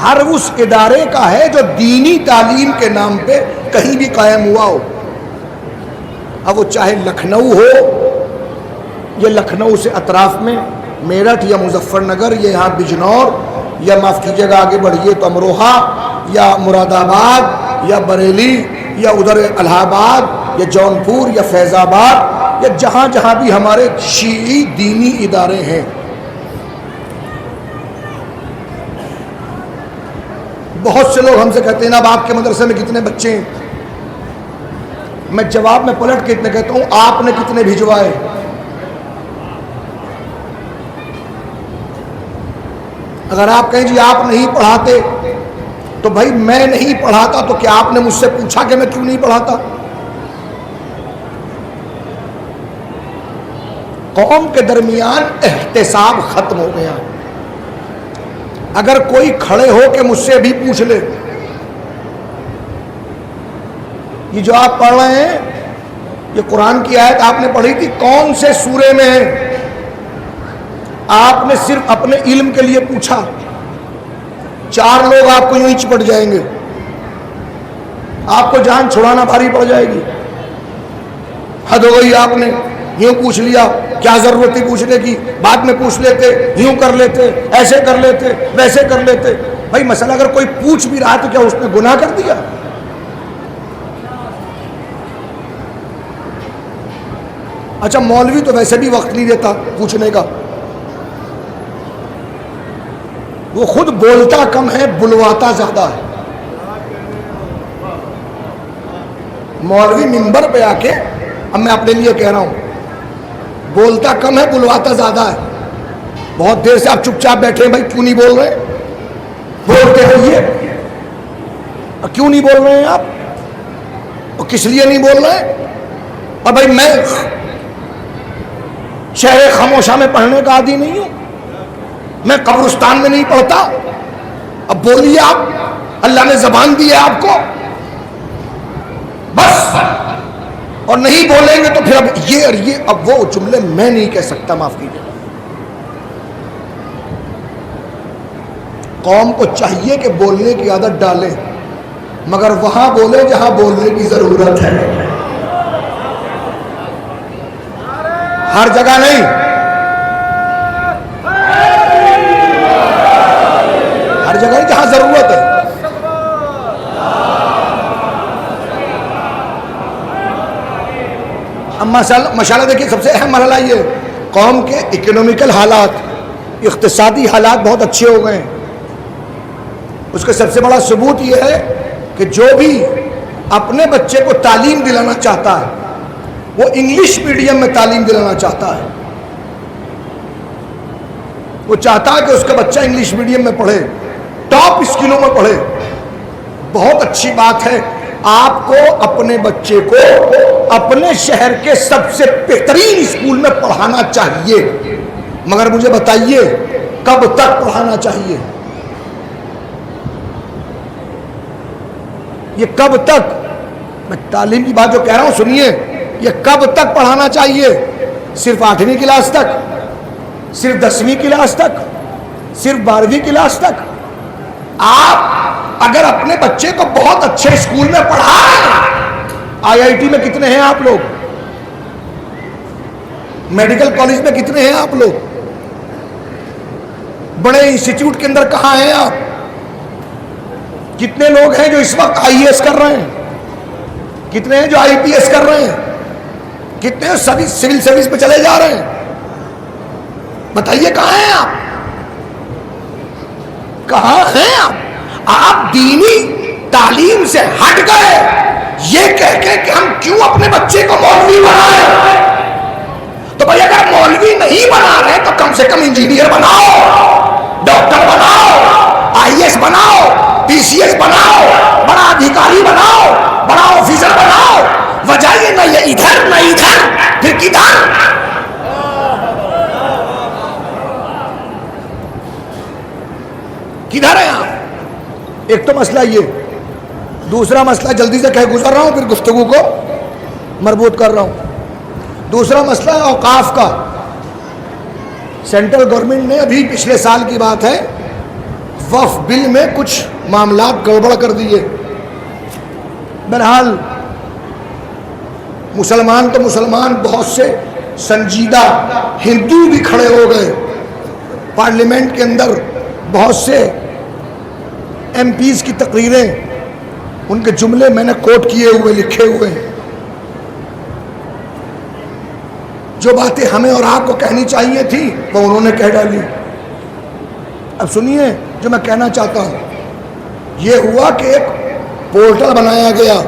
ہر اس ادارے کا ہے جو دینی تعلیم کے نام پہ کہیں بھی قائم ہوا ہو. اب وہ چاہے لکھنؤ ہو یا لکھنؤ سے اطراف میں میرٹھ یا مظفر نگر یا یہاں بجنور یا معاف کیجیے گا آگے بڑھیے تو امروہہ یا مراد آباد یا بریلی یا ادھر الہ آباد یا جونپور یا فیض آباد یا جہاں جہاں بھی ہمارے شیعی دینی ادارے ہیں. بہت سے لوگ ہم سے کہتے ہیں اب آپ کے مدرسے میں کتنے بچے ہیں؟ میں جواب میں پلٹ کے اتنے کہتا ہوں آپ نے کتنے بھجوائے؟ اگر آپ کہیں جی آپ نہیں پڑھاتے تو بھائی میں نہیں پڑھاتا تو کیا آپ نے مجھ سے پوچھا کہ میں کیوں نہیں پڑھاتا؟ قوم کے درمیان احتساب ختم ہو گیا. اگر کوئی کھڑے ہو کے مجھ سے بھی پوچھ لے یہ جو آپ پڑھ رہے ہیں یہ قرآن کی آیت آپ نے پڑھی تھی کون سے سورے میں ہے؟ آپ نے صرف اپنے علم کے لیے پوچھا، 4 لوگ آپ کو یوں ہی چپٹ جائیں گے، آپ کو جان چھڑانا بھاری پڑ جائے گی. حد ہو گئی، آپ نے یوں پوچھ لیا، کیا ضرورت تھی پوچھنے کی؟ بعد میں پوچھ لیتے، یوں کر لیتے، ایسے کر لیتے، ویسے کر لیتے. بھائی مسئلہ اگر کوئی پوچھ بھی رہا تو کیا اس نے گناہ کر دیا؟ اچھا مولوی تو ویسے بھی وقت نہیں دیتا پوچھنے کا، وہ خود بولتا کم ہے بلواتا زیادہ ہے. مولوی منبر پہ آ کے، اب میں اپنے لیے کہہ رہا ہوں، بولتا کم ہے بلواتا زیادہ ہے. بہت دیر سے آپ چپ چاپ بیٹھے ہیں، بھائی کیوں نہیں بول رہے؟ بولتے رہیے. کیوں نہیں بول رہے ہیں آپ؟ اور کس لیے نہیں بول رہے؟ اور بھائی میں شہر خاموشہ میں پڑھنے کا عادی نہیں ہوں، میں قبرستان میں نہیں پڑھتا. اب بولیے آپ، اللہ نے زبان دی ہے آپ کو بس، اور نہیں بولیں گے تو پھر اب یہ اور یہ اب وہ جملے میں نہیں کہہ سکتا، معاف کیجیے. قوم کو چاہیے کہ بولنے کی عادت ڈالیں مگر وہاں بولیں جہاں بولنے کی ضرورت ہے، ہر جگہ نہیں. ہر جگہ نہیں جہاں ضرورت ہے. مسئلہ دیکھیے، سب سے اہم مرحلہ یہ قوم کے اکنومیکل حالات، اقتصادی حالات بہت اچھے ہو گئے ہیں۔ اس کا سب سے بڑا ثبوت یہ ہے کہ جو بھی اپنے بچے کو تعلیم دلانا چاہتا ہے وہ انگلش میڈیم میں تعلیم دلانا چاہتا ہے، وہ چاہتا ہے کہ اس کا بچہ انگلش میڈیم میں پڑھے، ٹاپ اسکولوں میں پڑھے۔ بہت اچھی بات ہے، آپ کو اپنے بچے کو اپنے شہر کے سب سے بہترین اسکول میں پڑھانا چاہیے، مگر مجھے بتائیے کب تک پڑھانا چاہیے؟ یہ کب تک؟ میں تعلیم کی بات جو کہہ رہا ہوں سنیے، یہ کب تک پڑھانا چاہیے؟ صرف 8ویں کلاس تک؟ صرف 10ویں کلاس تک؟ صرف 12ویں کلاس تک؟ آپ اگر اپنے بچے کو بہت اچھے اسکول میں پڑھا رہے ہیں، IIT میں کتنے ہیں آپ لوگ؟ میڈیکل کالج میں کتنے ہیں آپ لوگ؟ بڑے انسٹیٹیوٹ کے اندر کہاں ہیں آپ؟ کتنے لوگ ہیں جو اس وقت IAS کر رہے ہیں؟ کتنے ہیں جو IPS کر رہے ہیں؟ کتنے ہیں سول سروس پہ چلے جا رہے ہیں؟ بتائیے کہاں ہیں آپ؟ کہاں ہیں آپ؟ آپ دینی تعلیم سے ہٹ گئے یہ کہہ کے کہ ہم کیوں اپنے بچے کو مولوی بنائیں؟ تو بھائی اگر مولوی نہیں بنا رہے تو کم سے کم انجینئر بناؤ، ڈاکٹر بناؤ، IAS بناؤ، PCS بناؤ، بڑا ادھیکاری بناؤ، بڑا آفیسر بناؤ۔ وجہ یہ نہ یہ ادھر نہ ادھر، پھر کدھر؟ کدھر ہیں آپ؟ ایک تو مسئلہ یہ، دوسرا مسئلہ جلدی سے کہہ گزر رہا ہوں پھر گفتگو کو مربوط کر رہا ہوں۔ دوسرا مسئلہ ہے اوقاف کا۔ سینٹرل گورنمنٹ نے ابھی پچھلے سال کی بات ہے وقف بل میں کچھ معاملات گڑبڑ کر دیے۔ بہرحال مسلمان تو مسلمان، بہت سے سنجیدہ ہندو بھی کھڑے ہو گئے پارلیمنٹ کے اندر، بہت سے MPs کی تقریریں، ان کے جملے میں نے کوٹ کیے ہوئے لکھے ہوئے ہیں۔ جو باتیں ہمیں اور آپ کو کہنی چاہیے تھی وہ انہوں نے کہہ ڈالی۔ اب سنیے جو میں کہنا چاہتا ہوں، یہ ہوا کہ ایک پورٹل بنایا گیا،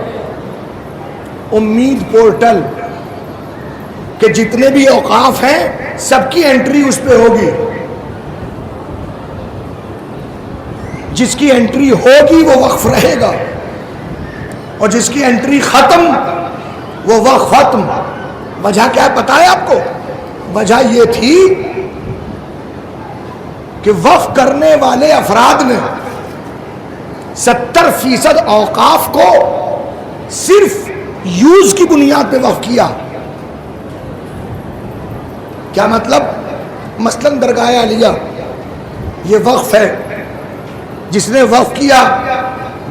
امید پورٹل، کہ جتنے بھی اوقاف ہیں سب کی انٹری اس پہ ہوگی، جس کی انٹری ہوگی وہ وقف رہے گا، اور جس کی انٹری ختم وہ وقف ختم۔ وجہ کیا ہے پتہ ہے آپ کو؟ وجہ یہ تھی کہ وقف کرنے والے افراد نے 70% اوقاف کو صرف یوز کی بنیاد پہ وقف کیا۔ کیا مطلب؟ مثلاً درگاہ عالیہ یہ وقف ہے، جس نے وقف کیا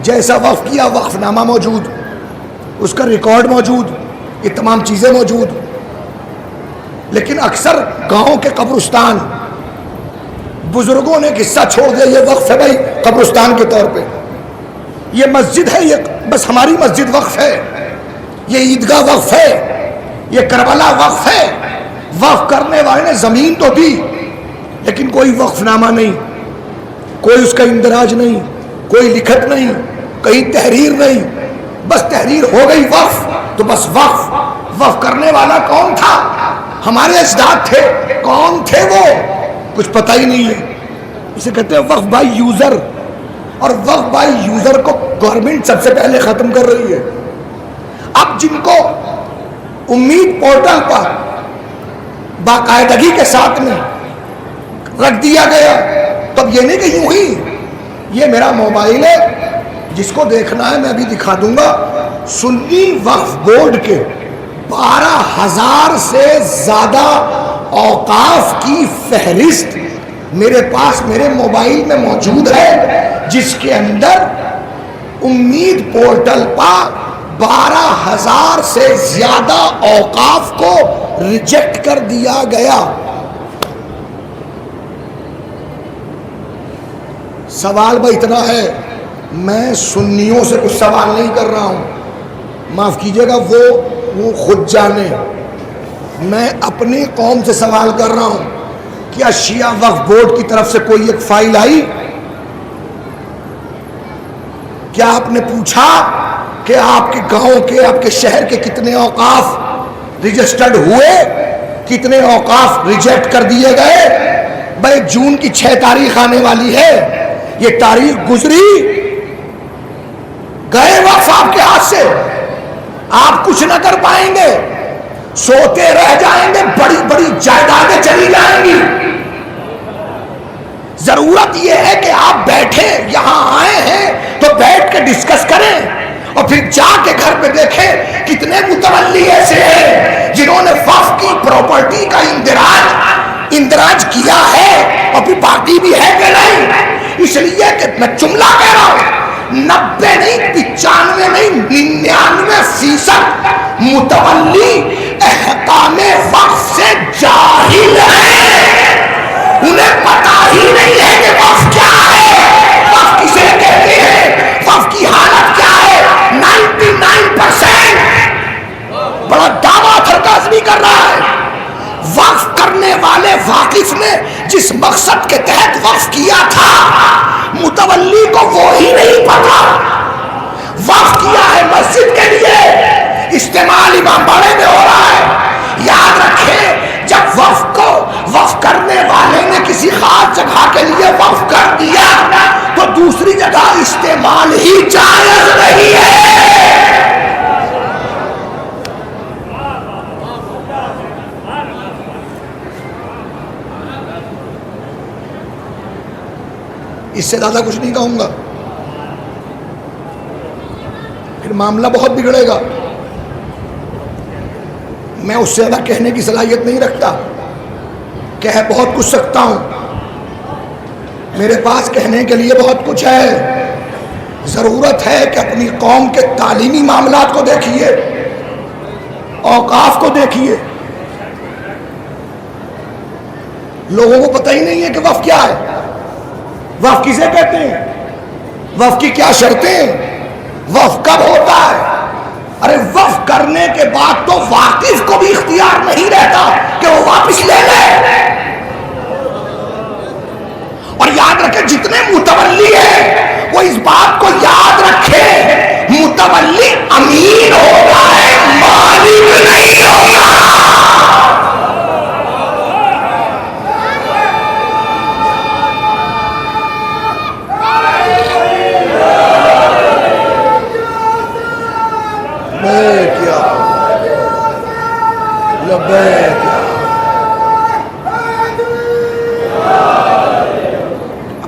جیسا وقف کیا وقف نامہ موجود، اس کا ریکارڈ موجود، یہ تمام چیزیں موجود۔ لیکن اکثر گاؤں کے قبرستان بزرگوں نے قصہ چھوڑ دیا، یہ وقف ہے بھائی قبرستان کے طور پہ، یہ مسجد ہے، یہ بس ہماری مسجد وقف ہے، یہ عیدگاہ وقف ہے، یہ کربلا وقف ہے۔ وقف کرنے والے نے زمین تو دی لیکن کوئی وقف نامہ نہیں، کوئی اس کا اندراج نہیں، کوئی لکھت نہیں، کہیں تحریر نہیں، بس تحریر ہو گئی وقف تو بس وقف۔ وقف کرنے والا کون تھا؟ ہمارے اجداد تھے، کون تھے وہ؟ کچھ پتہ ہی نہیں ہے۔ اسے کہتے ہیں وقف بائی یوزر، اور وقف بائی یوزر کو گورنمنٹ سب سے پہلے ختم کر رہی ہے۔ اب جن کو امید پورٹل پر باقاعدگی کے ساتھ میں رکھ دیا گیا، تب یہ نہیں کہ یوں ہی یہ میرا موبائل ہے جس کو دیکھنا ہے میں ابھی دکھا دوں گا، سنی وقف بورڈ کے 12,000 سے زیادہ اوقاف کی فہرست میرے پاس میرے موبائل میں موجود ہے، جس کے اندر امید پورٹل پر 12,000 سے زیادہ اوقاف کو ریجیکٹ کر دیا گیا۔ سوال بھائی اتنا ہے، میں سنیوں سے کچھ سوال نہیں کر رہا ہوں، معاف کیجئے گا، وہ خود جانے، میں اپنی قوم سے سوال کر رہا ہوں، کیا شیعہ وقف بورڈ کی طرف سے کوئی ایک فائل آئی؟ کیا آپ نے پوچھا کہ آپ کے گاؤں کے، آپ کے شہر کے کتنے اوقاف رجسٹرڈ ہوئے، کتنے اوقاف ریجیکٹ کر دیے گئے؟ بھائی جون کی 6 تاریخ آنے والی ہے، یہ تاریخ گزری، گئے وقف آپ کے ہاتھ سے، آپ کچھ نہ کر پائیں گے، سوتے رہ جائیں گے، بڑی بڑی جائیدادیں چلی جائیں گی۔ ضرورت یہ ہے کہ آپ بیٹھیں، یہاں آئے ہیں تو بیٹھ کے ڈسکس کریں، اور پھر جا کے گھر پہ دیکھیں کتنے متولی ایسے ہیں جنہوں نے وقف کی پراپرٹی کا اندراج کیا ہے، اور پھر باقی بھی ہے کہ نہیں۔ اس لیے کہ میں جملہ کہہ رہا ہوں، 90 نہیں 95 نہیں 99% متولی احکام وقف سے جاہل ہیں، انہیں پتا ہی نہیں ہے کہ وقف کیا ہے، وقف کسے کہتے ہیں، وقف کی حالت کیا ہے۔ 99% بڑا دعویٰ تھرکاز بھی کر رہا ہے۔ وقف کرنے والے واقف نے جس مقصد کے تحت وقف کیا تھا، متولی کو وہی نہیں پتا۔ وقف کیا ہے مسجد کے لیے، استعمال امام باڑے میں ہو رہا ہے۔ یاد رکھیں، جب وقف کرنے والے نے کسی خاص جگہ کے لیے وقف کر دیا تو دوسری جگہ استعمال ہی جائز نہیں ہے۔ اس سے زیادہ کچھ نہیں کہوں گا، پھر معاملہ بہت بگڑے گا۔ میں اس سے زیادہ کہنے کی صلاحیت نہیں رکھتا، کہہ بہت کچھ سکتا ہوں، میرے پاس کہنے کے لیے بہت کچھ ہے۔ ضرورت ہے کہ اپنی قوم کے تعلیمی معاملات کو دیکھیے، اوقاف کو دیکھیے۔ لوگوں کو پتہ ہی نہیں ہے کہ وقف کیا ہے، وقف کسے کہتے ہیں، وقف کی کیا شرطیں، وقف کب ہوتا ہے۔ ارے وقف کرنے کے بعد تو واقف کو بھی اختیار نہیں رہتا کہ وہ واپس لے لے۔ اور یاد رکھے جتنے متولی ہیں وہ اس بات کو یاد رکھے، متولی امین ہوتا ہے، مالک نہیں ہوتا۔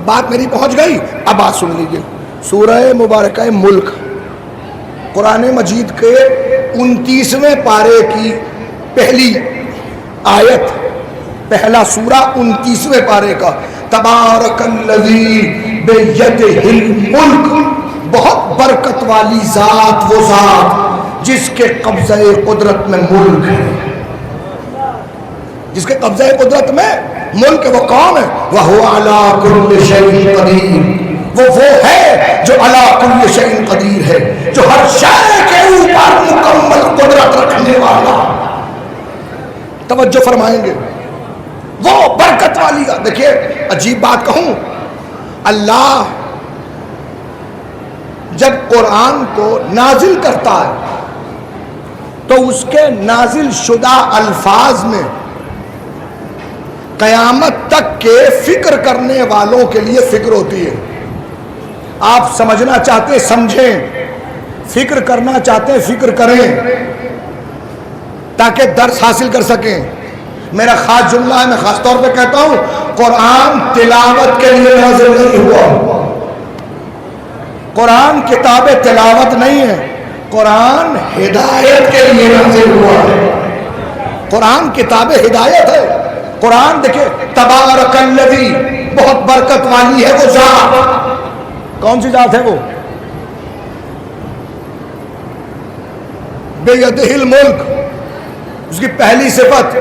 بات میری پہنچ گئی، اب بات سن لیجیے۔ سورہ مبارکہ ملک، قرآن مجید کے 29ویں پارے کی پہلی آیت، پہلا سورہ 29ویں پارے کا، تبارک الذی بیدہ الملک، بہت برکت والی ذات وہ ذات جس کے قبضہ قدرت میں ملک ہے، جس کے قبضہ قدرت میں ملک ہے۔ وہ کون ہے؟ وَهُوَ عَلَىٰ كُلِّ شَيْءٍ قَدِيرٌ، وہ ہے جو عَلَىٰ كُلِّ شَيْءٍ قدیر ہے، جو ہر شے کے اوپر مکمل قدرت رکھنے والا۔ توجہ فرمائیں گے، وہ برکت والی۔ دیکھیے عجیب بات کہوں، اللہ جب قرآن کو نازل کرتا ہے تو اس کے نازل شدہ الفاظ میں قیامت تک کے فکر کرنے والوں کے لیے فکر ہوتی ہے۔ آپ سمجھنا چاہتے ہیں سمجھیں، فکر کرنا چاہتے ہیں فکر کریں، تاکہ درس حاصل کر سکیں۔ میرا خاص جملہ ہے، میں خاص طور پہ کہتا ہوں، قرآن تلاوت کے لیے نازل نہیں ہوا، قرآن کتاب تلاوت نہیں ہے، قرآن ہدایت کے لیے نازل ہوا ہے، قرآن کتاب ہدایت ہے۔ قرآن دیکھیں، تبارک الذی، بہت برکت والی ہے وہ ذات۔ کون سی ذات ہے وہ؟ بیدہ الملک، اس کی پہلی صفت،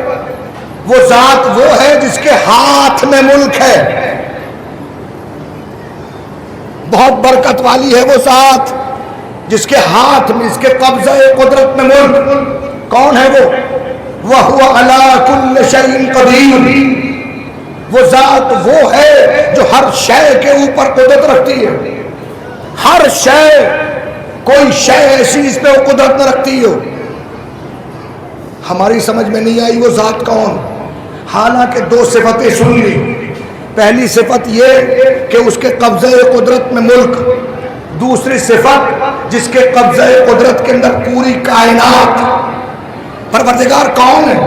وہ ذات وہ ہے جس کے ہاتھ میں ملک ہے، بہت برکت والی ہے وہ ذات جس کے ہاتھ میں، اس کے قبضہ قدرت میں ملک۔ کون ہے وہ؟ وَهُوَ عَلَىٰ كُلِّ شَيْءٍ قَدِيرٌ، وہ ذات وہ ہے جو ہر شے کے اوپر قدرت رکھتی ہے. ہر شے، کوئی شے ایسی اس پہ وہ قدرت نہ رکھتی ہو. ہماری سمجھ میں نہیں آئی وہ ذات کون، حالانکہ دو صفتیں سن لی. پہلی صفت یہ کہ اس کے قبضہ قدرت میں ملک، دوسری صفت جس کے قبضہ قدرت کے اندر پوری کائنات. پروردگار کون ہے؟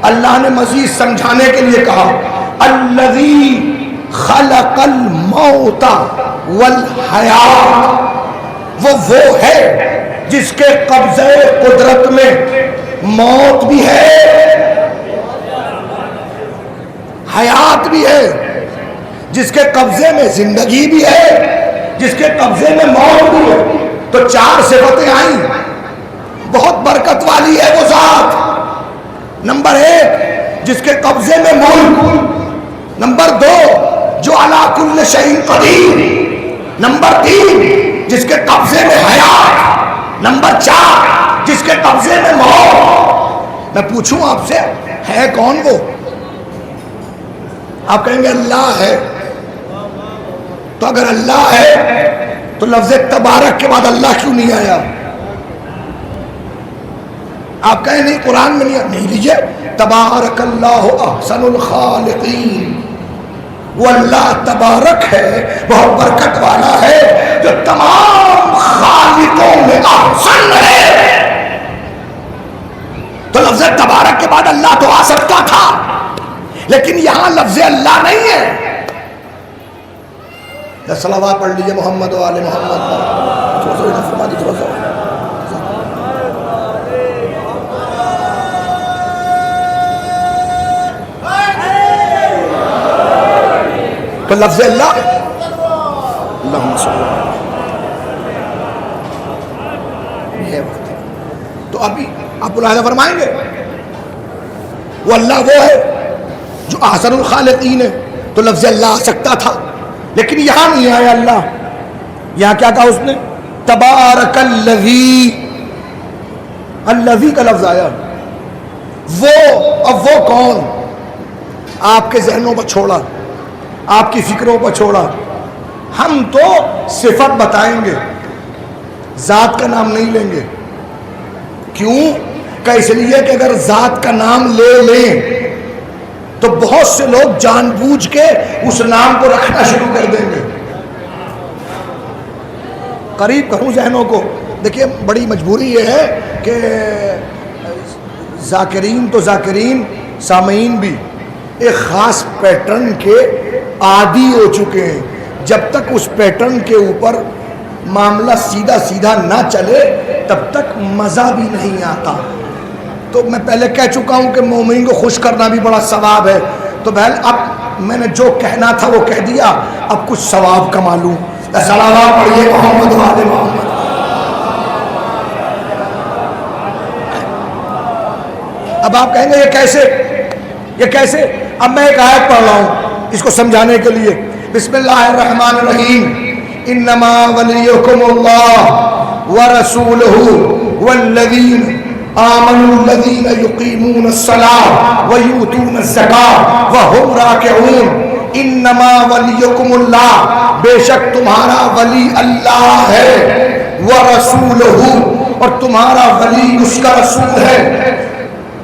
اللہ نے مزید سمجھانے کے لیے کہا الذی خلق الموت والحیات، وہ ہے جس کے قبضہ قدرت میں موت بھی ہے، حیات بھی ہے، جس کے قبضے میں زندگی بھی ہے، جس کے قبضے میں موت بھی ہے. تو چار صفتیں آئیں. بہت برکت والی ہے وہ ذات. نمبر ایک، جس کے قبضے میں ملک. نمبر دو، جو علی کل شیء قدیر. نمبر تین، جس کے قبضے میں حیات. نمبر چار، جس کے قبضے میں موت. میں پوچھوں آپ سے، ہے کون وہ؟ آپ کہیں گے اللہ ہے. تو اگر اللہ ہے تو لفظ تبارک کے بعد اللہ کیوں نہیں آیا؟ آپ کہیں نہیں قرآن میں نہیں لیجئے، تبارک اللہ احسن الخالقین. وہ اللہ تبارک ہے، بہت برکت والا ہے، جو تمام خالقوں میں احسن ہے. تو لفظ تبارک کے بعد اللہ تو آ سکتا تھا، لیکن یہاں لفظ اللہ نہیں ہے. صلوات پڑھ لیجئے محمد و آل محمد. تو لفظ اللہ، اللہم صلی اللہ. یہ بات ہے. تو ابھی آپ ملاحظہ فرمائیں گے وہ اللہ وہ ہے جو احسن الخالقین ہے. تو لفظ اللہ آ سکتا تھا، لیکن یہاں نہیں آیا اللہ. یہاں کیا کہا اس نے؟ تبارک الذی. الذی کا لفظ آیا. وہ، اب وہ کون؟ آپ کے ذہنوں پر چھوڑا، آپ کی فکروں پر چھوڑا. ہم تو صفت بتائیں گے، ذات کا نام نہیں لیں گے. کیوں کہ اس لیے کہ اگر ذات کا نام لے لیں تو بہت سے لوگ جان بوجھ کے اس نام کو رکھنا شروع کر دیں گے. قریب کروں ذہنوں کو. دیکھیے بڑی مجبوری یہ ہے کہ ذاکرین تو ذاکرین، سامعین بھی ایک خاص پیٹرن کے عادی ہو چکے ہیں. جب تک اس پیٹرن کے اوپر معاملہ سیدھا سیدھا نہ چلے تب تک مزہ بھی نہیں آتا. تو میں پہلے کہہ چکا ہوں کہ مومنین کو خوش کرنا بھی بڑا ثواب ہے. تو بہل اب میں نے جو کہنا تھا وہ کہہ دیا، اب کچھ ثواب کما لوں. صلوات پڑھیے محمد و آل محمد. اب آپ کہیں گے یہ کیسے، یہ کیسے؟ اب میں ایک آیت پڑھ رہا ہوں اس کو سمجھانے کے لیے. بسم اللہ الرحمن الرحیم. انما ولیکم اللہ ورسولہ والذین آمنوا الذین یقیمون الصلاة ویؤتون الزکاة وہم راکعون. انما ولیکم اللہ، بے شک تمہارا ولی اللہ ہے، ورسولہ، اور تمہارا ولی اس کا رسول ہے،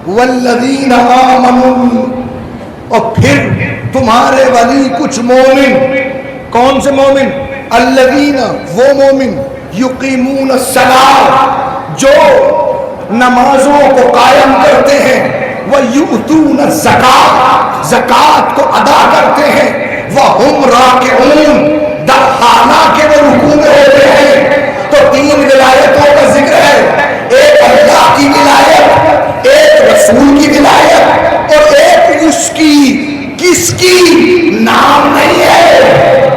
والذین آمنوا، اور پھر تمہارے ولی کچھ مومن. کون سے مومن؟ الذین، وہ مومن، یقیمون الصلاة، جو نمازوں کو قائم کرتے ہیں، وَيُؤْتُونَ الزَّكَاةَ، زکوٰۃ کو ادا کرتے ہیں، وَهُمْ رَاكِعُونَ، در حالانکہ وہ رکوع میں ہوتے ہیں. تو تین ولایتوں کا ذکر ہے، ایک اللہ کی ولایت، ایک رسول کی ولایت، اور ایک اس کی. کس کی؟ نام نہیں ہے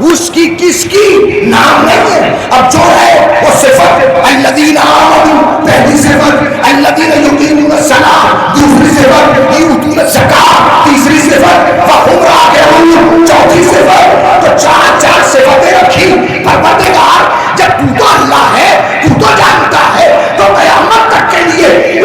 اس کی، کس کی؟ نام نہیں ہے. اب جو ہے وہ صفت الذین آمنوا، پہلی صفت الذین یقیمون الصلاۃ، دوسری صفت یؤتون الزکاۃ، تیسری صفت وہم راکعون، چوتھی صفت. تو چار چار صفتیں رکھی. پروردگار جب تو اللہ ہے، تو جانتا ہے، تو قیامت تک کے لیے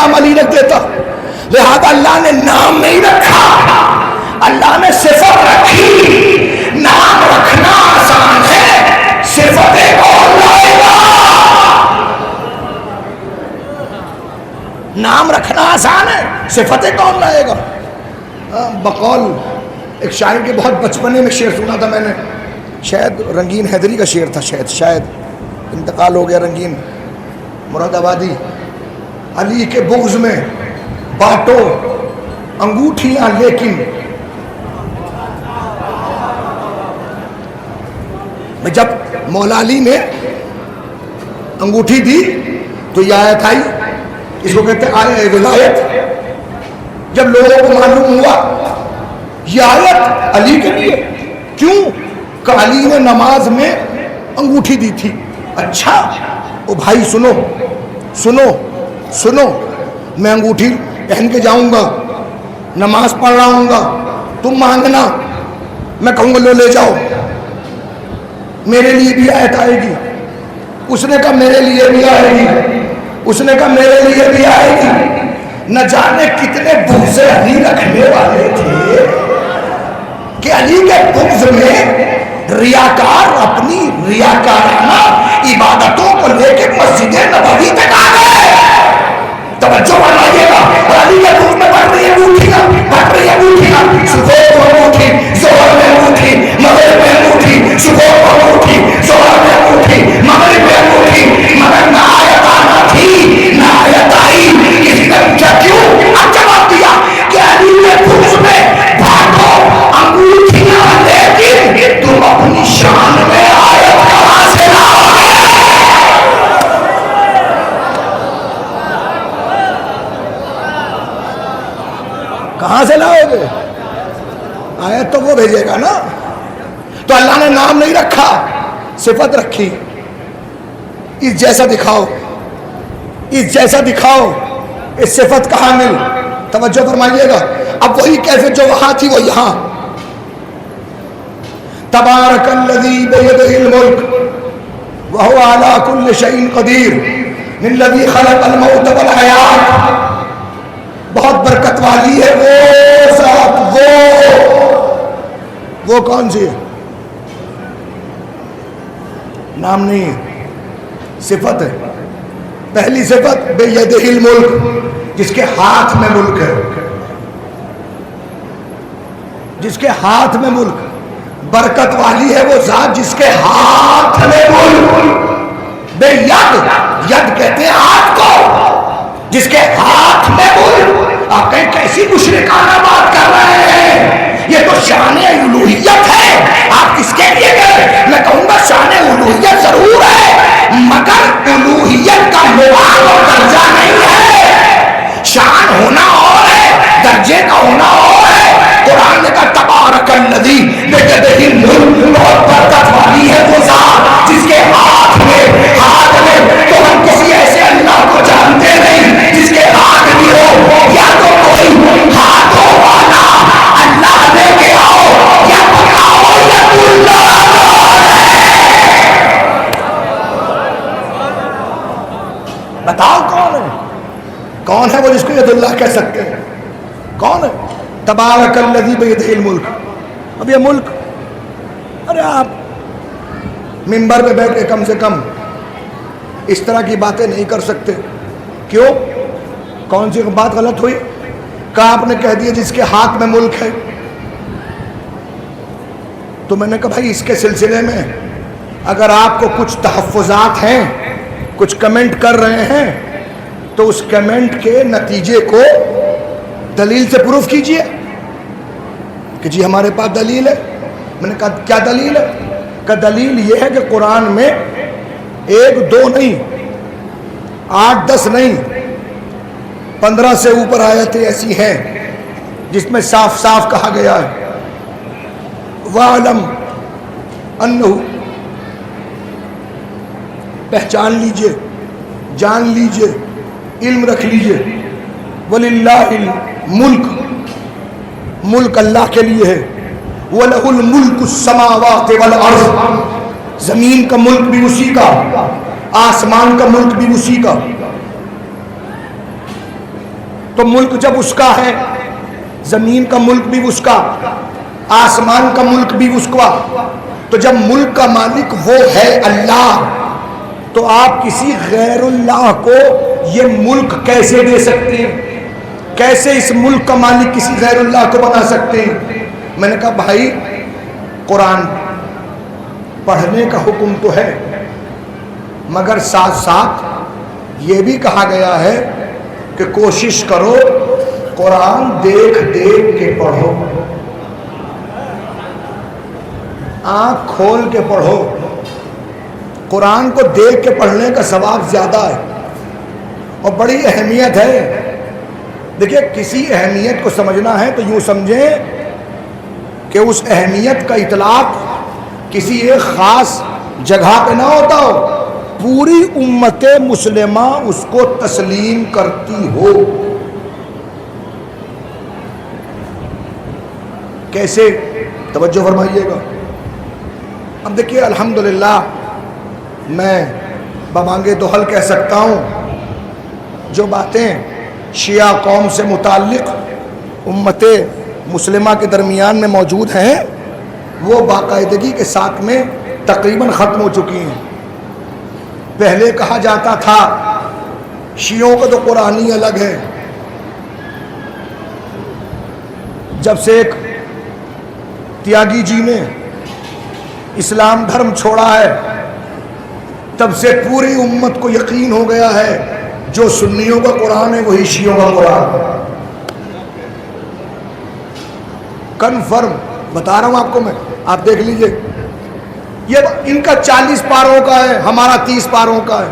نام علی رکھ دیتا. لہذا اللہ نے نام نہیں رکھا, اللہ نے صفت رکھی. نام رکھنا آسان ہے, صفتیں کون لائے گا؟ نام رکھنا آسان ہے, صفتیں کون لائے گا؟ بقول ایک شاعر کے بہت بچپنے میں شعر سنا تھا میں نے, شاید رنگین حیدری کا شعر تھا, شاید انتقال ہو گیا رنگین مراد آبادی. علی کے بغض میں بانٹو انگوٹھیاں لیکن جب مولا علی نے انگوٹھی دی تو یہ آیت آئی, اس کو کہتے ہیں آیت ولایت. جب لوگوں کو معلوم ہوا یہ آیت علی کے لیے, کیوں کہ علی نے نماز میں انگوٹھی دی تھی. اچھا او بھائی سنو سنو سنو, میں انگوٹھی پہن کے جاؤں گا, نماز پڑھ رہا ہوں گا, تم مانگنا, میں کہوں گا لو لے جاؤ, میرے لیے بھی آیت آئے گی. اس نے کہا میرے لیے بھی آئے گی, اس نے کہا میرے لیے بھی آئے گی. نہ جانے کتنے بغض علی رکھنے والے تھے کہ علی کے بغض میں ریاکار اپنی ریاکارانہ عبادتوں کو لے کے مسجد نبوی تک آ گئے. توجہ فرمائیے گا. اور علی کے بغض میں بڑھ رہی ہے انگوٹھیاں, بڑھ رہی ہے انگوٹھیاں, صبح کو انگوٹھی, ظہر میں انگوٹھی, مغرب میں انگوٹھی, صبح کو انگوٹھی, ظہر میں انگوٹھی, مغرب میں انگوٹھی, مگر نہ آیت آنا تھی نہ آیت آئی. اس نے پوچھا کیوں؟ اب جواب دیا کہ علی کے بغض میں بھاگو انگوٹھیاں لیکن تم اپنی شان میں آیت کہاں سے لاؤ گے؟ کہاں سے لاؤ گے؟ آیت تو وہ بھیجے گا نا. تو اللہ نے نام نہیں رکھا, صفت رکھی. اس جیسا دکھاؤ, اس جیسا دکھاؤ, اس صفت کا حامل. توجہ فرمائیے گا. اب وہی کیفیت جو وہاں تھی وہ یہاں. تبارک الذی بیدہ الملک وہو علی کل شیء قدیر الذی خلق الموت والحیات. بہت برکت والی ہے وہ ذات. وہ کون سی ہے؟ نام نہیں ہے, صفت ہے. پہلی صفت بیدہ الملک, جس کے ہاتھ میں ملک ہے, جس کے ہاتھ میں ملک. برکت والی ہے وہ ذات جس کے ہاتھ میں ملک. بے ید, ید کہتے ہیں ہاتھ کو, جس کے ہاتھ میں ملک. آپ کہیں کیسی مشرکانہ بات کر رہے ہیں, یہ تو شان الوہیت ہے. آپ کس کے لیے گئے؟ میں کہوں گا شان الوہیت ضرور ہے مگر الوہیت کا مقام اور درجہ نہیں ہے. شان ہونا اور ہے, درجے کا ہونا اور ہے. قرآن نے کہا تبارک الذی بیدہ الملک, بہت برکت والی ہے وہ ذات جس کے ہاتھ میں. تو ہم کسی ایسے اللہ کو جانتے نہیں جس کے ہاتھ بھی ہو, یا تو کوئی ہاتھوں والا اللہ لے کے آؤ, یا بتاؤ ید اللہ. بتاؤ کون ہے, کون ہے وہ جس کو ید اللہ کہہ سکتے ہیں؟ کون ہے؟ تبارک الذی بیدہ الملک. اب یہ ملک, ارے آپ منبر پہ بیٹھ کے کم سے کم اس طرح کی باتیں نہیں کر سکتے. کیوں؟ کون سی بات غلط ہوئی کہ آپ نے کہہ دیا جس کے ہاتھ میں ملک ہے؟ تو میں نے کہا بھائی اس کے سلسلے میں اگر آپ کو کچھ تحفظات ہیں, کچھ کمنٹ کر رہے ہیں, تو اس کمنٹ کے نتیجے کو دلیل سے پروف کیجئے کہ جی ہمارے پاس دلیل ہے. میں نے کہا کیا دلیل ہے؟ کہ دلیل یہ ہے کہ قرآن میں 1 2 نہیں, 8 10 نہیں, 15 سے اوپر آیتیں ایسی ہیں جس میں صاف صاف کہا گیا ہے وَعْلَمْ أَنَّهُ, پہچان لیجئے, جان لیجئے, علم رکھ لیجئے, وَلِلَّهِ الْمُلْكُ, ملک اللہ کے لیے ہے. وَلَهُ الْمُلْكُ السَّمَاوَاتِ وَالْأَرْضِ, زمین کا ملک بھی اسی کا, آسمان کا ملک بھی اسی کا. تو ملک جب اس کا ہے، زمین کا ملک بھی اس کا، آسمان کا ملک بھی اس کا، تو جب ملک کا مالک وہ ہے اللہ، تو آپ کسی غیر اللہ کو یہ ملک کیسے دے سکتے ہیں؟ کیسے اس ملک کا مالک کسی غیر اللہ کو بنا سکتے ہیں؟ میں نے کہا بھائی قرآن پڑھنے کا حکم تو ہے، مگر ساتھ ساتھ یہ بھی کہا گیا ہے کہ کوشش کرو قرآن دیکھ دیکھ کے پڑھو، آنکھ کھول کے پڑھو۔ قرآن کو دیکھ کے پڑھنے کا ثواب زیادہ ہے اور بڑی اہمیت ہے۔ دیکھیے کسی اہمیت کو سمجھنا ہے تو یوں سمجھیں کہ اس اہمیت کا اطلاق کسی ایک خاص جگہ پہ نہ ہوتا ہو، پوری امت مسلمہ اس کو تسلیم کرتی ہو۔ کیسے؟ توجہ فرمائیے گا۔ اب دیکھیے الحمدللہ میں بمانگے دوحل کہہ سکتا ہوں، جو باتیں شیعہ قوم سے متعلق امت مسلمہ کے درمیان میں موجود ہیں وہ باقاعدگی کے ساتھ میں تقریباً ختم ہو چکی ہیں۔ پہلے کہا جاتا تھا شیعوں کا تو قرآن ہی الگ ہے، جب سے ایک تیاگی جی نے اسلام دھرم چھوڑا ہے تب سے پوری امت کو یقین ہو گیا ہے جو سنیوں کا قرآن ہے وہی شیعوں کا قرآن ہے۔ کنفرم بتا رہا ہوں آپ کو میں، آپ دیکھ لیجئے، یہ ان کا 40 پاروں کا ہے، ہمارا 30 پاروں کا ہے۔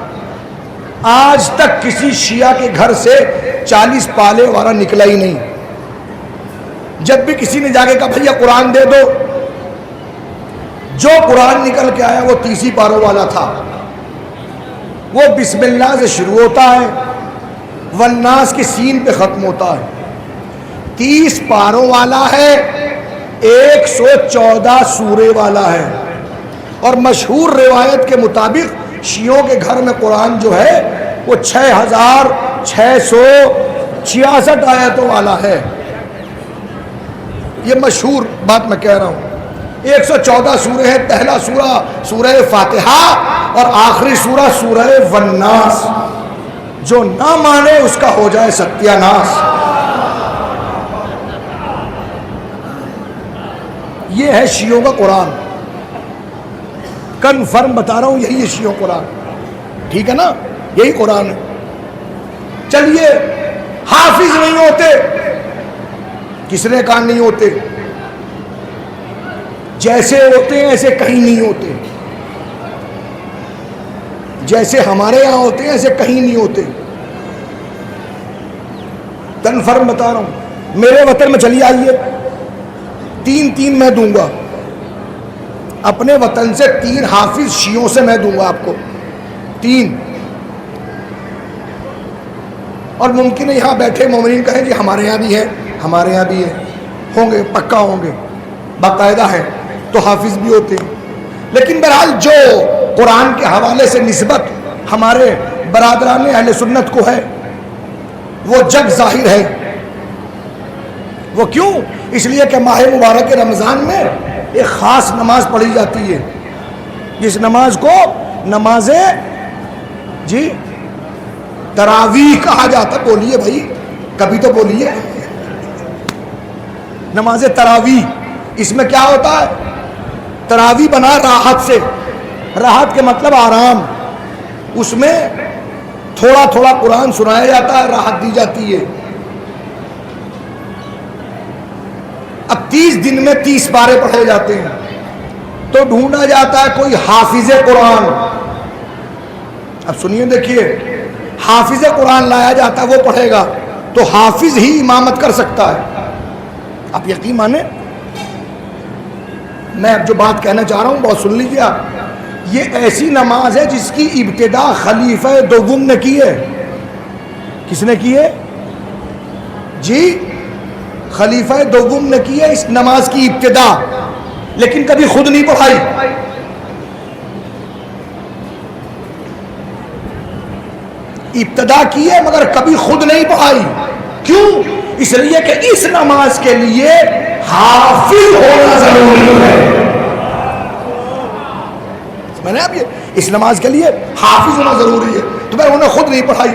آج تک کسی شیعہ کے گھر سے 40 پالے والا نکلا ہی نہیں۔ جب بھی کسی نے جا کے کہا بھیا قرآن دے دو، جو قرآن نکل کے آیا وہ 30 پاروں والا تھا۔ وہ بسم اللہ سے شروع ہوتا ہے، والناس کی سین پہ ختم ہوتا ہے، 30 پاروں والا ہے، 114 سورے والا ہے۔ اور مشہور روایت کے مطابق شیعوں کے گھر میں قرآن جو ہے وہ 6666 آیتوں والا ہے۔ یہ مشہور بات میں کہہ رہا ہوں۔ 114 سورے ہیں، پہلا سورہ سورہ فاتحہ اور آخری سورہ سورہ والناس، جو نہ مانے اس کا ہو جائے ستیہ ناس۔ یہ ہے شیعوں کا قرآن، کنفرم بتا رہا ہوں، یہی ہے شیعوں قرآن، ٹھیک ہے نا، یہی قرآن ہے۔ چلیے حافظ نہیں ہوتے، کس نے کہا نہیں ہوتے؟ جیسے ہوتے ہیں ایسے کہیں نہیں ہوتے، جیسے ہمارے یہاں ہوتے ہیں ایسے کہیں نہیں ہوتے، کنفرم بتا رہا ہوں۔ میرے وطن میں چلیے آئیے، 3 میں دوں گا، اپنے وطن سے 3 حافظ شیعوں سے میں دوں گا آپ کو، 3۔ اور ممکن ہے یہاں بیٹھے مومنین کہیں جی ہمارے یہاں بھی ہے، ہمارے یہاں بھی ہے، ہوں گے، پکا ہوں گے، باقاعدہ ہے، تو حافظ بھی ہوتے ہیں۔ لیکن بہرحال جو قرآن کے حوالے سے نسبت ہمارے برادران اہل سنت کو ہے وہ جگ ظاہر ہے۔ وہ کیوں؟ اس لیے کہ ماہ مبارک رمضان میں ایک خاص نماز پڑھی جاتی ہے، جس نماز کو نماز تراویح کہا جاتا ہے۔ بولیے بھائی، کبھی تو بولیے، نماز تراویح۔ اس میں کیا ہوتا ہے؟ تراویح بنا راحت سے، راحت کے مطلب آرام، اس میں تھوڑا تھوڑا قرآن سنایا جاتا ہے، راحت دی جاتی ہے۔ اب 30 دن میں 30 پارے پڑھے جاتے ہیں، تو ڈھونڈا جاتا ہے کوئی حافظ قرآن۔ اب سنیے، دیکھیے، حافظ قرآن لایا جاتا ہے، وہ پڑھے گا تو حافظ ہی امامت کر سکتا ہے۔ آپ یقین مانیں، میں اب جو بات کہنا چاہ رہا ہوں بہت سن لیجیے آپ۔ یہ ایسی نماز ہے جس کی ابتدا خلیفہ دوم نے کی ہے۔ کس نے کی ہے جی؟ خلیفہ دوم نے کی ہے اس نماز کی ابتدا، لیکن کبھی خود نہیں پڑھائی۔ ابتدا کی ہے مگر کبھی خود نہیں پڑھائی، کیوں؟ اس لیے کہ اس نماز کے لیے حافظ ہونا ضروری ہے. میں نے اب یہ اس نماز کے لیے حافظ ہونا ضروری ہے. تو میں انہوں نے خود نہیں پڑھائی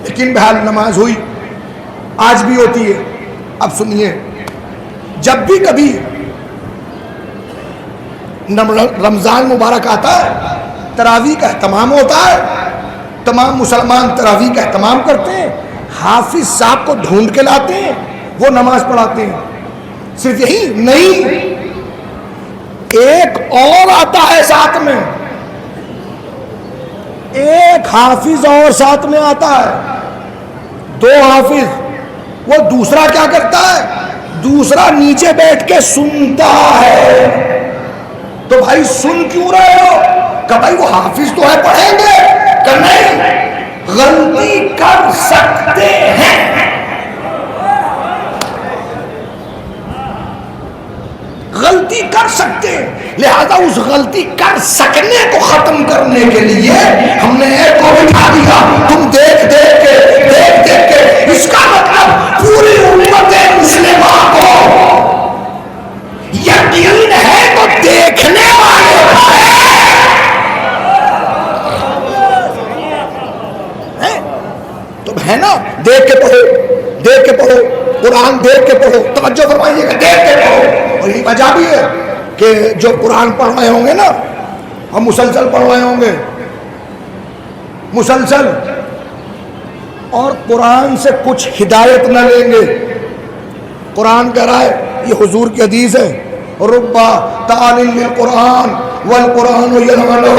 لیکن بہرحال نماز ہوئی، آج بھی ہوتی ہے. اب سنیے، جب بھی کبھی رمضان مبارک آتا ہے، تراویح کا اہتمام ہوتا ہے، تمام مسلمان تراویح کا اہتمام کرتے ہیں، حافظ صاحب کو ڈھونڈ کے لاتے ہیں، وہ نماز پڑھاتے ہیں. صرف یہی نہیں، ایک اور آتا ہے ساتھ میں، ایک حافظ اور ساتھ میں آتا ہے، دو حافظ. وہ دوسرا کیا کرتا ہے؟ دوسرا نیچے بیٹھ کے سنتا ہے. تو بھائی سن کیوں رہے ہو؟ کہ بھائی وہ حافظ تو ہے، پڑھیں گے کہ نہیں، غلطی کر سکتے ہیں. غلطی کر سکتے ہیں، لہذا اس غلطی کر سکنے کو ختم کرنے کے لیے ہم نے ایک کو بٹھا دیا. تم دیکھ دیکھ کے اس کا مطلب پوری امت مسلمہ کو یقین ہے تو دیکھنے والے ہیں. تم ہے نا، دیکھ کے پڑھو، دیکھ کے پڑھو قرآن، دیکھ کے پڑھو. توجہ فرمائیے کہ دیکھ کے پڑھو. اور یہ وجہ بھی ہے کہ جو قرآن پڑھ رہے ہوں گے نا، ہم مسلسل پڑھ رہے ہوں گے، مسلسل، اور قرآن سے کچھ ہدایت نہ لیں گے. قرآن کہہ رہا ہے، یہ حضور کی حدیث ہے، ربا تعالل للقرآن والقرآن یلعنہ.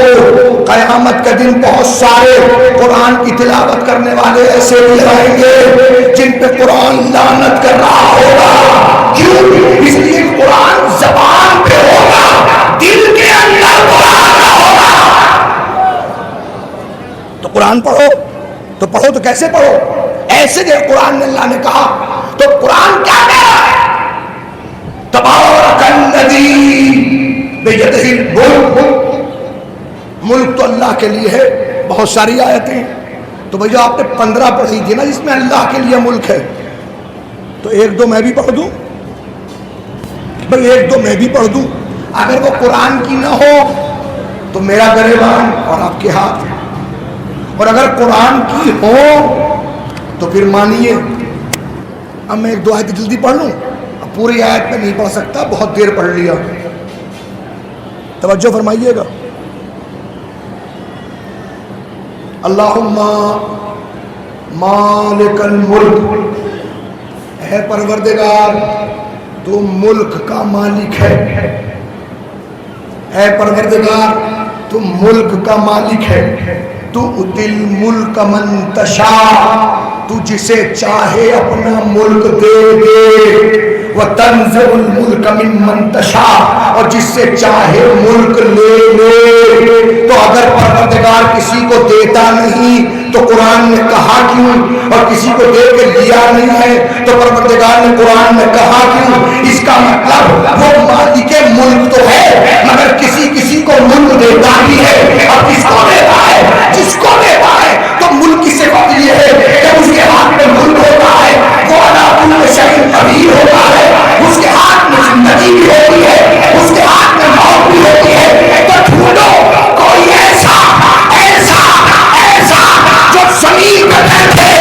قیامت کے دن بہت سارے قرآن کی تلاوت کرنے والے ایسے بھی رہیں گے جن پہ قرآن لعنت کر رہا ہوگا. کیوں؟ اس لیے قرآن زبان پہ ہوگا، دل کے اندر قرآن نہ ہوگا. تو قرآن پڑھو، تو پڑھو تو کیسے پڑھو؟ ایسے جب قرآن نے اللہ نے کہا. تو قرآن کیا کہہ رہا ہے؟ تبارک الذی بیدہ الملک. ملک تو اللہ کے لیے ہے. بہت ساری آیتیں ہیں. تو بھئی جو آپ نے 15 پڑھی تھی نا جس میں اللہ کے لیے ملک ہے، تو ایک دو میں بھی پڑھ دوں بھئی، ایک دو میں بھی پڑھ دوں. اگر وہ قرآن کی نہ ہو تو میرا گریبان اور آپ کے ہاتھ، اور اگر قرآن کی ہو تو پھر مانیے. اب میں ایک دو آیت جلدی پڑھ لوں، اب پوری آیت میں نہیں پڑھ سکتا، بہت دیر پڑھ لیا. توجہ فرمائیے گا. اللہم مالک الملک، اے پروردگار تو ملک کا مالک ہے. اے پروردگار تو ملک کا مالک ہے. تو اتل ملک من تشاء، تو جسے چاہے اپنا ملک دے دے. وتنزع الملک ممن تشاء، اور جس سے چاہے ملک لے لے. تو اگر پروردگار کسی کو دیتا نہیں تو قرآن نے کہا کیوں؟ اور کسی کو دے کے لیا نہیں ہے تو پروردگار نے قرآن میں کہا کیوں؟ اس کا مطلب وہ مالک ملک تو ہے مگر کسی کسی کو ملک دیتا ہی ہے. اور کس کو دیتا ہے؟ جس کو دیتا ہے. تو ملک کی صفت یہ ہے کہ اس کے ہاتھ میں ملک ہوتا ہے، وہ علی کل شیء قدیر ہوتا ہے. اس کے ہاتھ میں زندگی بھی ہوتی ہے، اس کے ہاتھ میں موت بھی ہوتی ہے. تو ڈھونڈو کوئی ایسا ایسا ایسا جو زمین پہ بیٹھے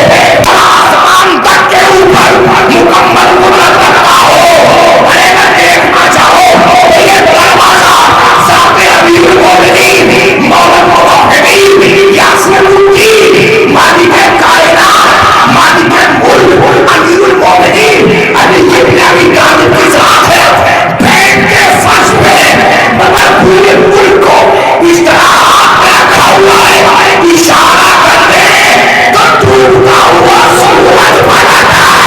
آسمان تک کے اوپر مکمل قدرت رکھتا ہو. ارے میں دیکھنا چاہو تو یہ دروازہ ذات امیر المومنین مولا الموحدین یاسین الدین مالک کائنات مالک ملک امیر المومنین علی ابن ابی طالب کی ذات ہے. بیٹھ کے فرش پہ مگر پورے ملک کو اس طرح ہاتھ میں رکھا ہوا ہے، اشارہ کرتے ہیں تو ڈوبتا ہوا سورج بناتا ہے.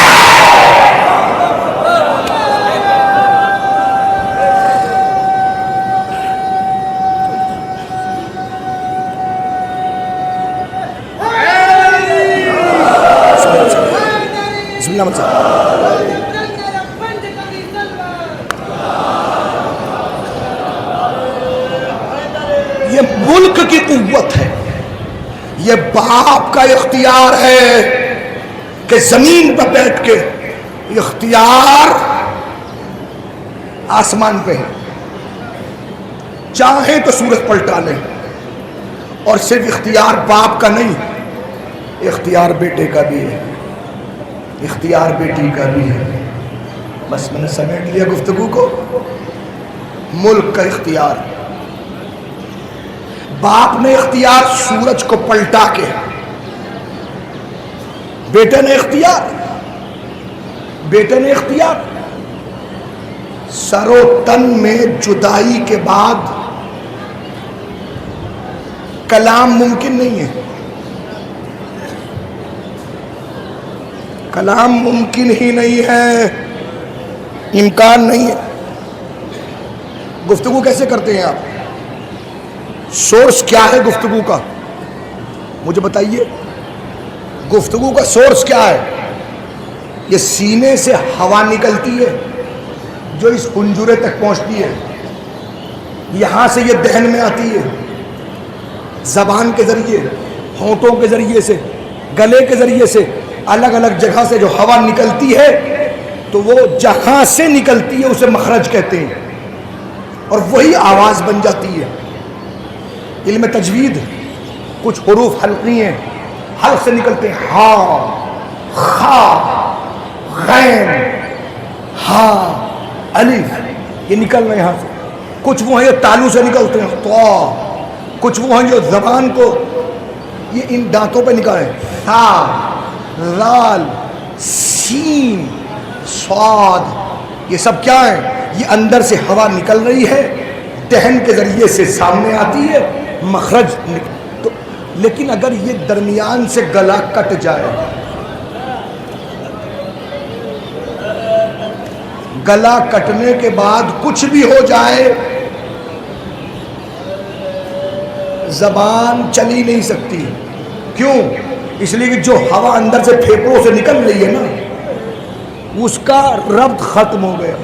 بسم اللہ مطلب یہ ملک کی قوت ہے، یہ باپ کا اختیار ہے. کہ زمین پر بیٹھ کے اختیار آسمان پہ ہے، چاہے تو سورج پلٹا لے، اور صرف اختیار باپ کا نہیں، اختیار بیٹے کا بھی ہے، اختیار بیٹی کا بھی ہے۔ بس میں نے سمیٹ لیا گفتگو کو۔ ملک کا اختیار، باپ نے اختیار سورج کو پلٹا کے، بیٹے نے اختیار، بیٹے نے اختیار سر و تن میں جدائی کے بعد کلام ممکن نہیں ہے، کلام ممکن ہی نہیں ہے، امکان نہیں ہے۔ گفتگو کیسے کرتے ہیں آپ؟ سورس کیا ہے گفتگو کا؟ مجھے بتائیے، گفتگو کا سورس کیا ہے؟ یہ سینے سے ہوا نکلتی ہے جو اس پنجرے تک پہنچتی ہے، یہاں سے یہ دہن میں آتی ہے، زبان کے ذریعے، ہونٹوں کے ذریعے سے، گلے کے ذریعے سے، الگ الگ جگہ سے جو ہوا نکلتی ہے، تو وہ جہاں سے نکلتی ہے اسے مخرج کہتے ہیں، اور وہی آواز بن جاتی ہے۔ علم تجوید کچھ حروف حلقی ہیں، حلق سے نکلتے ہیں، ہا، خا، غین، ہا، الف، یہ نکل رہے ہیں یہاں سے۔ کچھ وہ ہیں جو تالو سے نکلتے ہیں، تو، کچھ وہ ہیں جو زبان کو یہ ان دانتوں پہ نکالے، سا، لال، سین، صاد، یہ سب کیا ہے؟ یہ اندر سے ہوا نکل رہی ہے، دہن کے ذریعے سے سامنے آتی ہے، مخرج تو۔ لیکن اگر یہ درمیان سے گلا کٹ جائے، گلا کٹنے کے بعد کچھ بھی ہو جائے، زبان چلی نہیں سکتی۔ کیوں؟ اس لیے کہ جو ہوا اندر سے پھیپھڑوں سے نکل رہی ہے نا، اس کا ربط ختم ہو گیا۔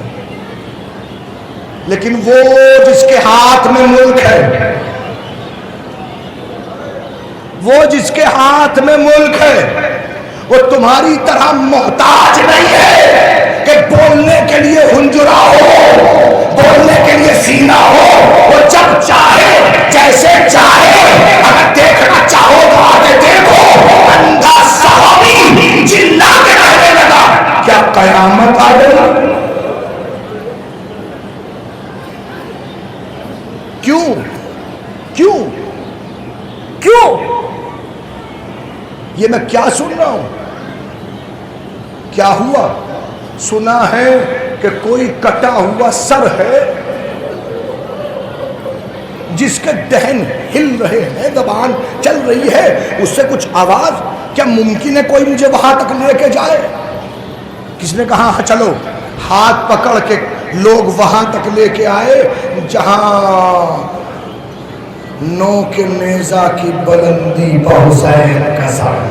لیکن وہ جس کے ہاتھ میں ملک ہے، وہ جس کے ہاتھ میں ملک ہے، وہ تمہاری طرح محتاج نہیں ہے کہ بولنے کے لیے ہنجرا ہو، بولنے کے لیے سینہ ہو۔ وہ جب چاہے، جیسے چاہے، اگر دیکھنا چاہو تو آگے دیکھو۔ اندھا صحابی چلا کے رہنے لگا، کیا قیامت آ گئی؟ کیوں؟ کیوں؟ کیوں؟ یہ میں کیا سن رہا ہوں؟ کیا ہوا؟ سنا ہے کہ کوئی کٹا ہوا سر ہے جس کے دہن ہل رہے ہیں، زبان چل رہی ہے، اس سے کچھ آواز۔ کیا ممکن ہے کوئی مجھے وہاں تک لے کے جائے؟ کس نے کہا ہاں چلو؟ ہاتھ پکڑ کے لوگ وہاں تک لے کے آئے جہاں نو کے نیزہ کی بلندی بحسین کا سر۔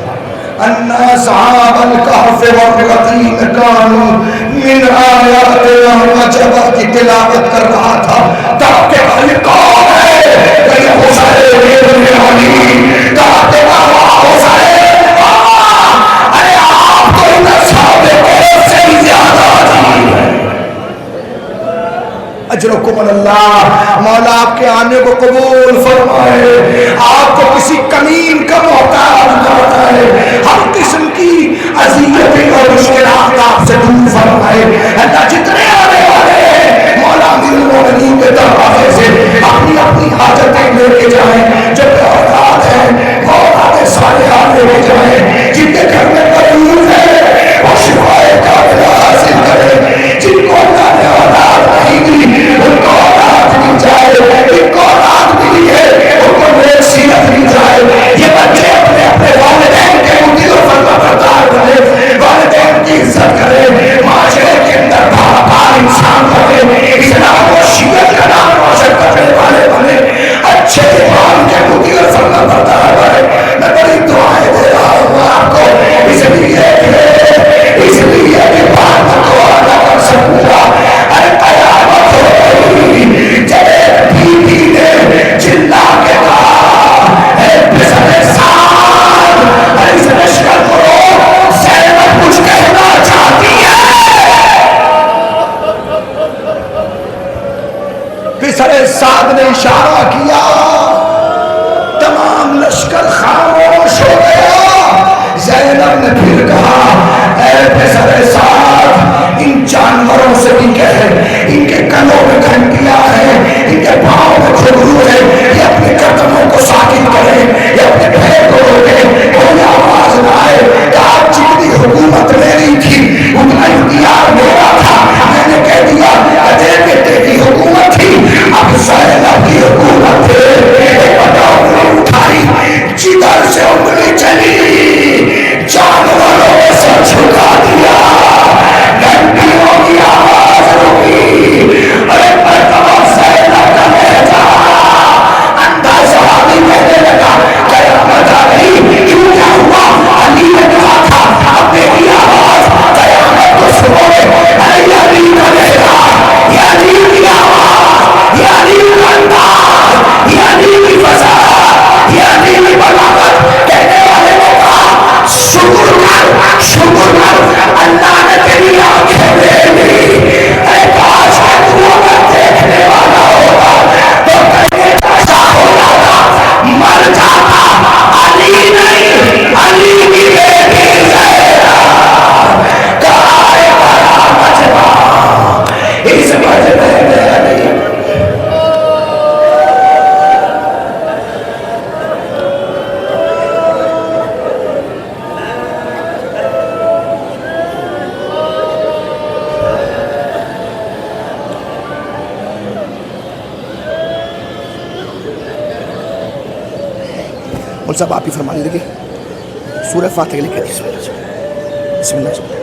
ان اصحاب الکہف والرقیم کانوا من آیاتنا عجبا کی تلاوت کر رہا تھا، تب کہ بھائی کون ہے؟ کہ حسین ابن علی، کہا کہ حسین، ارے آپ کو ان اصحاب الکہف سے زیادہ عظیم ہے۔ اجرکم اللہ، مولا آپ کے آنے کو قبول فرمائے، آپ کو کسی کمین کا محتاج نہ بنائے، ہر قسم کی اذیتیں اور مشکلات آپ سے دور فرمائے۔ اللہ جتنے آنے والے ہیں مولا امیر المومنین کے دروازے سے اپنی اپنی حاجتیں لے کے جائیں، جو بے اولاد ہیں وہ اولاد صالحہ لے کے جائیں، جن کے گھر میں مریض ہے وہ شفائے کاملہ حاصل کریں، جن کو اللہ نے اولاد نہیں دی ان کو اولاد مل جائے، ان کو اولاد ملی ہے ان کو نیک سیرت مل جائے۔ یہ بچے اپنے اپنے والدین کے مدد و فرما بردار بنے، والدین کی عزت کریں، معاشرے کے اندر سر سعد نے اشارہ کیا، تمام لشکر خاموش ہو گیا۔ زینب نے پھر کہا اے پسر سعد، ان جانوروں سے بھی کہہ، ان کے کنوں میں گھنٹیاں ہیں، ان کے پاؤں میں گھنگرو ہے، یہ اپنے قدموں کو ساکن کریں، یہ اپنے پیر کو روکیں، کوئی آواز نہ آئے کہ آج جتنی حکومت میری تھی اتنا اختیار میرا تھا، میں نے کہہ دیا اجے بیٹے کی حکومت تھی، اب زینب کی حکومت ہے۔ ایک بٹاؤ اٹھائی، جدھر سے انگلی چلی جانوروں نے سر جھکا دیا، گھنٹیوں کی آواز رکی، ارے مرتبہ زینب کا لہجہ اندھا صحابی کہنے لگا قیامت آ گئی، کیوں کیا ہوا؟ علی نے کہا تھا اب میری آواز قیامت کو سنو گے، ارے یہ علی کا لہجہ، یہ علی کی آواز، یہ علی کا انداز، یہ علی کی فضا، یہ علی کی بلاغت۔ کہنے والے نے کہا شکر کر، شکر کر، اللہ نے تیری آنکھیں دے دی، اے کاش کہ تو اگر دیکھنے والا ہوتا تو کہیں ایسا ہو جاتا، مر جاتا۔ علی نہیں، علی کی بیٹی زینب، کہا ہے بڑا مجمع، اس مجمع میں علی۔ اور سب آپ ہی فرما لیجیے سورہ فاتحہ لکھ کے بسم اللہ۔